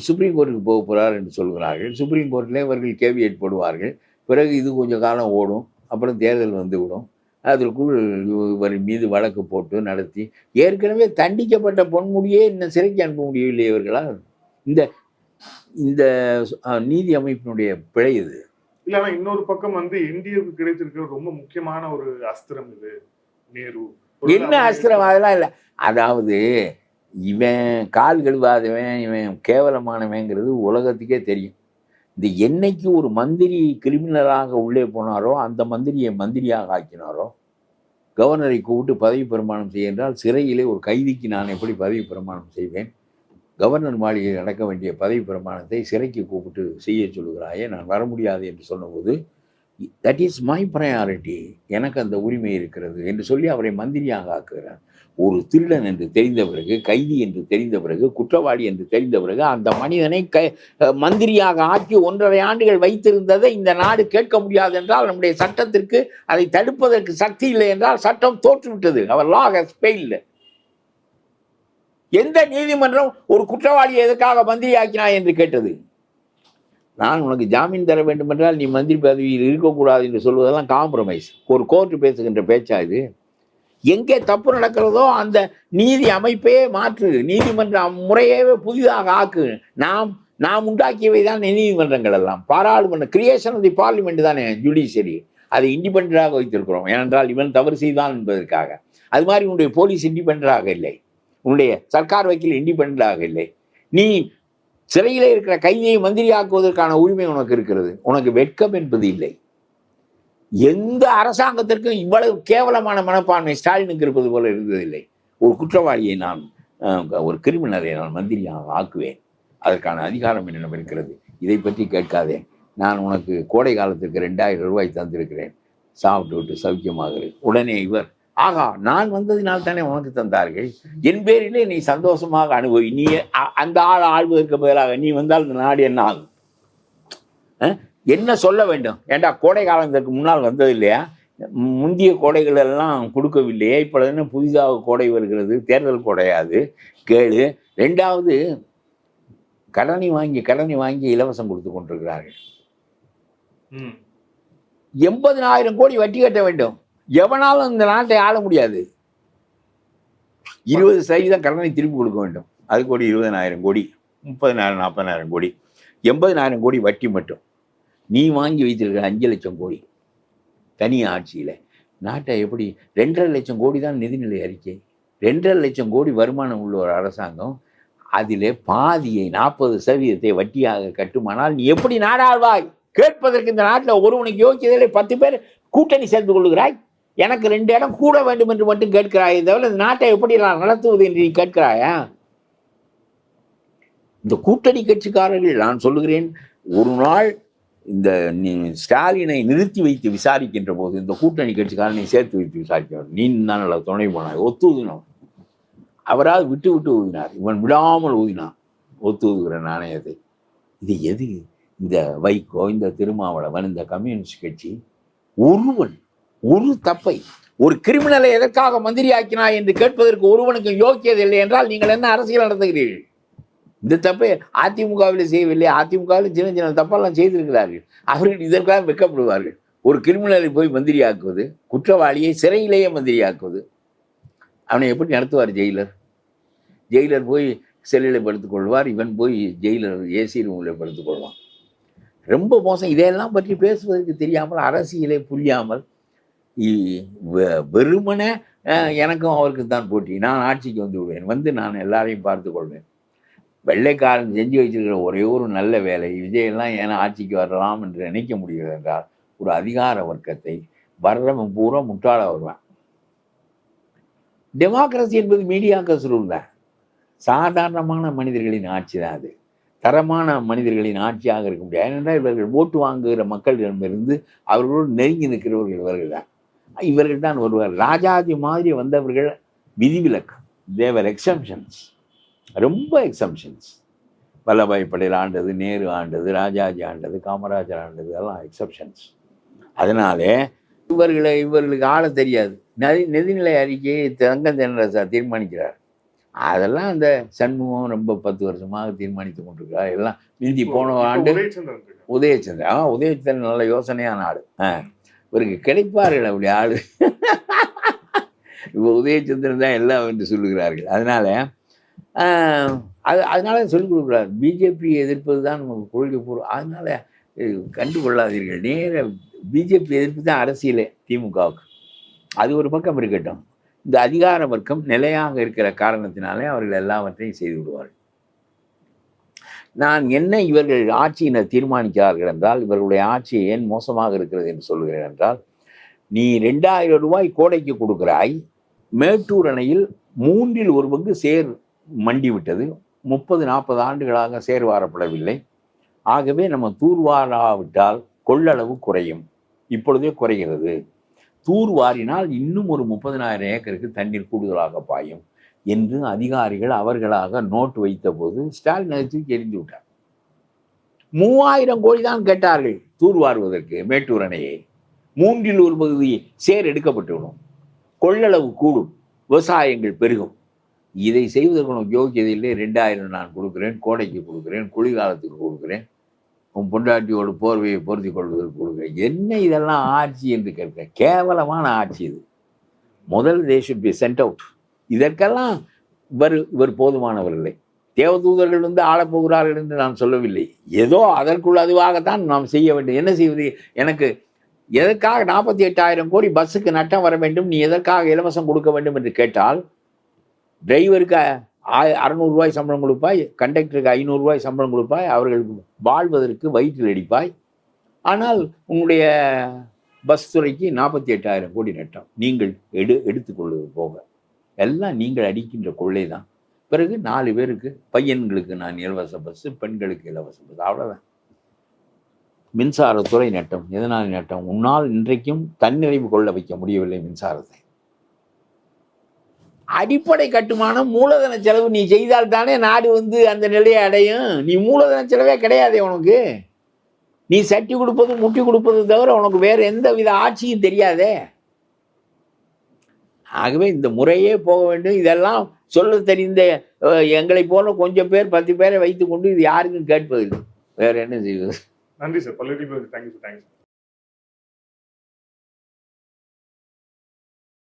சுப்ரீம் கோர்ட்டுக்கு போக போகிறார் என்று சொல்கிறார்கள். சுப்ரீம் கோர்ட்டில் இவர்கள் கேவியேட் போடுவார்கள். பிறகு இது கொஞ்சம் காலம் ஓடும், அப்புறம் தேர்தல் வந்துவிடும். அதற்குள் இவர் மீது வழக்கு போட்டு நடத்தி, ஏற்கனவே தண்டிக்கப்பட்ட பொன்முடியே இன்னும் சிறைக்கு அனுப்ப முடியவில்லை இவர்களால். இந்த இந்த நீதி அமைப்பினுடைய பிழை இது. இல்லைன்னா இன்னொரு பக்கம் இந்தியாவுக்கு கிடைத்திருக்கிற ரொம்ப முக்கியமான ஒரு அஸ்திரம் இது நேரு. என்ன அஸ்திரம்? அதெல்லாம் இல்லை. அதாவது இவன் கால் கழுவாதவன், இவன் கேவலமானவங்கிறது உலகத்துக்கே தெரியும். இந்த என்னைக்கு ஒரு மந்திரி கிரிமினலாக உள்ளே போனாரோ, அந்த மந்திரியை மந்திரியாக ஆக்கினாரோ, கவர்னரை கூப்பிட்டு பதவி பிரமாணம் செய்ய என்றால், சிறையிலே ஒரு கைதிக்கு நான் எப்படி பதவி பிரமாணம் செய்வேன்? கவர்னர் மாளிகையில் நடக்க வேண்டிய பதவி பிரமாணத்தை சிறைக்கு கூப்பிட்டு செய்ய சொல்லுகிறாயே, நான் வர முடியாது என்று சொன்னபோது, தட் இஸ் மை ப்ரையாரிட்டி, எனக்கு அந்த உரிமை இருக்கிறது என்று சொல்லி அவரை மந்திரியாக ஆக்குகிறார். ஒரு திருடன் என்று தெரிந்த பிறகு, கைதி என்று தெரிந்த பிறகு, குற்றவாளி என்று தெரிந்த பிறகு அந்த மனிதனை மந்திரியாக ஆக்கி 1.5 ஆண்டுகள் வைத்திருந்ததை இந்த நாடு கேட்க முடியாது என்றால், நம்முடைய சட்டத்திற்கு அதை தடுப்பதற்கு சக்தி இல்லை என்றால் சட்டம் தோற்றுவிட்டது. அவர் லா ஹஸ் ஃபெயில்ட். எந்த நீதிமன்றம் ஒரு குற்றவாளியை எதற்காக மந்திரி ஆக்கினாய் என்று கேட்டது? நான் உனக்கு ஜாமீன் தர வேண்டும் என்றால் நீ மந்திரி பதவியில் இருக்கக்கூடாது என்று சொல்வதெல்லாம் காம்ப்ரமைஸ். ஒரு கோர்ட்டு பேசுகின்ற பேச்சா இது? எங்கே தப்பு நடக்கிறதோ அந்த நீதி அமைப்பே மாற்று, நீதிமன்ற முறையே புதிதாக ஆக்கு. நாம் உண்டாக்கியவை தான் நீதிமன்றங்கள் எல்லாம். பாராளுமன்றம் கிரியேஷன் ஆஃப் தி பார்லிமெண்ட் தானே ஜுடிஷியரி. அதை இண்டிபெண்டாக வைத்திருக்கிறோம். ஏனென்றால் இவன் தவறு செய்தான் என்பதற்காக. அது மாதிரி உன்னுடைய போலீஸ் இண்டிபெண்டாக இல்லை, உன்னுடைய சர்க்கார் வக்கீல் இண்டிபெண்டாக இல்லை. நீ சிறையிலே இருக்கிற கைதியை மந்திரியாக்குவதற்கான உரிமை உனக்கு இருக்கிறது. உனக்கு வெட்கம் என்பது இல்லை. எந்த அரசாங்கத்திற்கும் இவ்வளவு கேவலமான மனப்பான்மை ஸ்டாலினுக்கு இருப்பது போல இருந்ததில்லை. ஒரு குற்றவாளியை நான், ஒரு கிரிமினலை நான் மந்திரியாக ஆக்குவேன், அதற்கான அதிகாரம் என்னிடம் இருக்கிறது, இதை பற்றி கேட்காதே, நான் உனக்கு கோடை காலத்திற்கு 2000 ரூபாய் தந்திருக்கிறேன், சாப்பிட்டு விட்டு சௌக்கியமாக. உடனே இவர், ஆகா நான் வந்ததினால் தானே உனக்கு தந்தார்கள், என் பேரிலே நீ சந்தோஷமாக அனுபவி, நீ அந்த ஆள்வதற்கு பதிலாக நீ வந்தால் இந்த நாடு என்ன ஆகும்? என்ன சொல்ல வேண்டும்? ஏண்டா கோடை காலத்திற்கு முன்னால் வந்தது இல்லையா? முந்திய கோடைகள் எல்லாம் கொடுக்கவில்லையே, இப்போ என்ன புதிதாக கோடை வருகிறது? தேர்தல் கோடையாது கேளு. 2வது கடனை வாங்கி இலவசம் கொடுத்து கொண்டிருக்கிறார்கள். 80,000 கோடி வட்டி கட்ட வேண்டும். எவனாலும் இந்த நாட்டை ஆள முடியாது. 20% கடனை திருப்பி கொடுக்க வேண்டும். அது கோடி 20,000 கோடி, 30,000 40,000 கோடி, 80,000 கோடி வட்டி மட்டும். நீ வாங்கி வைத்திருக்கிற 5 லட்சம் கோடி தனி ஆட்சியில் நாட்டை எப்படி? 2.5 லட்சம் கோடி தான் நிதிநிலை அறிக்கை. 2.5 லட்சம் கோடி வருமானம் உள்ள ஒரு அரசாங்கம் அதிலே பாதியை 40% வட்டியாக கட்டுமானால் நீ எப்படி நாடாழ்வாய்? கேட்பதற்கு இந்த நாட்டில் ஒருவனுக்கு யோக்கியதில்லை. 10 பேர் கூட்டணி சேர்ந்து கொள்ளுகிறாய். எனக்கு 2 இடம் கூட வேண்டும் என்று மட்டும் கேட்கிறாய். தவிர இந்த நாட்டை எப்படி நான் நடத்துவது என்று நீ கேட்கிறாயா? இந்த கூட்டணி கட்சிக்காரர்கள், நான் சொல்லுகிறேன், ஒரு நாள் இந்த ஸ்டாலினை நிறுத்தி வைத்து விசாரிக்கின்ற போது இந்த கூட்டணி கட்சிக்காரனை சேர்த்து வைத்து விசாரிக்க, நீ தான் துணை போனாய், ஒத்து ஊதினோம். அவரால் விட்டு ஊதினார், இவன் விடாமல் ஊதினான் ஒத்து ஊதுகிற நாணயத்தை. இது எது? இந்த வைகோ, இந்த திருமாவளவன், இந்த கம்யூனிஸ்ட் கட்சி ஒரு தப்பை, ஒரு கிரிமினலை எதற்காக மந்திரி ஆக்கினாய் என்று கேட்பதற்கு ஒருவனுக்கு யோக்கியது இல்லை என்றால் நீங்கள் என்ன அரசியல் நடத்துகிறீர்கள்? இந்த தப்பை அதிமுகவில் செய்யவில்லை. அதிமுகவில் சின்ன சின்ன தப்பெல்லாம் செய்திருக்கிறார்கள். அவர்கள் இதற்காக வெட்கப்படுவார்கள். ஒரு கிரிமினலை போய் மந்திரியாக்குவது, குற்றவாளியை சிறையிலேயே மந்திரியாக்குவது, அவனை எப்படி நடத்துவார் ஜெயிலர்? ஜெயிலர் போய் செல்லில் படுத்துக் கொள்வார், இவன் போய் ஜெயிலர் ஏசி ரூமில் படுத்துக் கொள்வான். ரொம்ப மோசம். இதையெல்லாம் பற்றி பேசுவதற்கு தெரியாமல், அரசியலை புரியாமல், வெறுமனே எனக்கும் அவருக்கு தான் போட்டி, நான் ஆட்சிக்கு வந்து விடுவேன், நான் எல்லாரையும் பார்த்து கொள்வேன். வெள்ளைக்காரன் செஞ்சு வச்சிருக்கிற ஒரே ஒரு நல்ல வேலை, விஜயெல்லாம் ஏன்னா ஆட்சிக்கு வரலாம் என்று நினைக்க முடிகிறது என்றால், ஒரு அதிகார வர்க்கத்தை வர்றவன் பூரா முட்டாள வருவான். டெமோக்ரஸி என்பது மீடியாக்கள் ரூல் தான். சாதாரணமான மனிதர்களின் ஆட்சி தான் அது. தரமான மனிதர்களின் ஆட்சியாக இருக்க முடியாது. ஏனென்றால் இவர்கள் ஓட்டு வாங்குகிற மக்களிடமிருந்து அவர்களோடு நெருங்கி நிற்கிறவர்கள் இவர்கள் தான். இவர்கள் தான் வருவார். ராஜாஜி மாதிரி வந்தவர்கள் விதிவிலக்கு. தேவர் எக்ஸம்ஷன்ஸ், ரொம்ப எக்ஸம்ஷன்ஸ். வல்லபாய் பட்டேல் ஆண்டது, நேரு ஆண்டது, ராஜாஜி ஆண்டது, காமராஜர் ஆண்டது, எல்லாம் எக்ஸப்ஷன்ஸ். அதனாலே இவர்களுக்கு ஆள தெரியாது. நிதிநிலை அறிக்கையை தங்கம் தென்னரசு தீர்மானிக்கிறார். அதெல்லாம் அந்த சண்முகம் ரொம்ப 10 வருஷமாக தீர்மானித்து கொண்டிருக்கிறார். எல்லாம் மீதி போன ஆண்டு உதயச்சந்திரன் நல்ல யோசனையான ஆளு. இவருக்கு கிடைப்பார்கள் அப்படி ஆளு. இப்போ உதயச்சந்திரன் தான் எல்லாம் என்று சொல்லுகிறார்கள். அதனால சொல்லிக் கொடுக்குறாரு, பிஜேபி எதிர்ப்பது தான் நமக்கு கொள்கை பூர்வம். அதனால கண்டுகொள்ளாதீர்கள். நேர பிஜேபி எதிர்ப்பு தான் அரசியலே திமுகவுக்கு. அது ஒரு பக்கம் இருக்கட்டும். இந்த அதிகார வர்க்கம் நிலையாக இருக்கிற காரணத்தினாலே அவர்கள் எல்லாவற்றையும் செய்து விடுவார்கள். நான் என்ன இவர்கள் ஆட்சியினர் தீர்மானிக்கிறார்கள் என்றால், இவர்களுடைய ஆட்சி ஏன் மோசமாக இருக்கிறது என்று சொல்லுகிறேன் என்றால், நீ 2000 ரூபாய் கோடைக்கு கொடுக்கிறாய். மேட்டூர் அணையில் 1/3 சேர் மண்டி விட்டது. 30-40 ஆண்டுகளாக சேர் வாரப்படவில்லை. ஆகவே நம்ம தூர்வாராவிட்டால் கொள்ளளவு குறையும். இப்பொழுதே குறைகிறது. தூர்வாரினால் இன்னும் ஒரு 30,000 ஏக்கருக்கு தண்ணீர் கூடுதலாக பாயும் என்று அதிகாரிகள் அவர்களாக நோட்டு வைத்த போது ஸ்டாலின் அதை தூக்கி எறிந்து விட்டார். 3000 கோடி தான் கேட்டார்கள் தூர்வாருவதற்கு மேட்டூர் அணையை. 1/3 சேர் எடுக்கப்பட்டுவிடும், கொள்ளளவு கூடும், விவசாயங்கள் பெருகும். இதை செய்வதற்கு உனக்கு யோக்கியதில்லை. 2000 நான் கொடுக்குறேன், கோடைக்கு கொடுக்குறேன், குளிர்காலத்துக்கு கொடுக்குறேன், உன் பொண்டாட்டியோட போர்வையை பொருத்தி கொள்வதற்கு கொடுக்குறேன். என்ன இதெல்லாம் ஆட்சி என்று கேட்க? கேவலமான ஆட்சி இது. முதல் they should be sent out. இதற்கெல்லாம் இவர் போதுமானவர் இல்லை. தேவதூதர்கள் வந்து ஆளப்போகிறார்கள் என்று நான் சொல்லவில்லை. ஏதோ அதற்குள்ள அதுவாகத்தான் நாம் செய்ய வேண்டும். என்ன செய்வது? எனக்கு எதற்காக 48,000 கோடி பஸ்ஸுக்கு நட்டம் வர வேண்டும், நீ எதற்காக இலவசம் கொடுக்க வேண்டும் என்று கேட்டால், டிரைவருக்கு 600 ரூபாய் சம்பளம் கொடுப்பாய், கண்டக்டருக்கு 500 ரூபாய் சம்பளம் கொடுப்பாய், அவர்களுக்கு வாழ்வதற்கு வயிற்றில் அடிப்பாய். ஆனால் உங்களுடைய பஸ் துறைக்கு 48,000 கோடி நட்டம் நீங்கள் எடுத்துக்கொள்வது போக எல்லாம் நீங்கள் அடிக்கின்ற கொள்ளை தான். பிறகு 4 பேருக்கு, பையன்களுக்கு நான் இலவச பஸ், பெண்களுக்கு இலவச பஸ், அவ்வளோதான். மின்சாரத்துறை நட்டம். எதனால் நட்டம்? உன்னால் இன்றைக்கும் தன்னிறைவு கொள்ள வைக்க முடியவில்லை மின்சாரத்தை. அடிப்படை கட்டுமானம், மூலதன செலவு நீ செய்தால் தானே நாடு வந்து அந்த நிலையை அடையும். நீ மூலதன செலவே கிடையாதே உனக்கு. நீ சட்டி கொடுப்பது முட்டி கொடுப்பது தவிர உனக்கு வேற எந்த வித ஆட்சியும் தெரியாதே. ஆகவே இந்த முறையே போக வேண்டும். இதெல்லாம் சொல்ல தெரிந்த எங்களை போல கொஞ்சம் பேர் 10 பேரை வைத்துக்கொண்டு இது யாருக்கும் கேட்பதில்லை. வேற என்ன செய்வது? நன்றி சார். பல்வேறு தேங்க்யூ.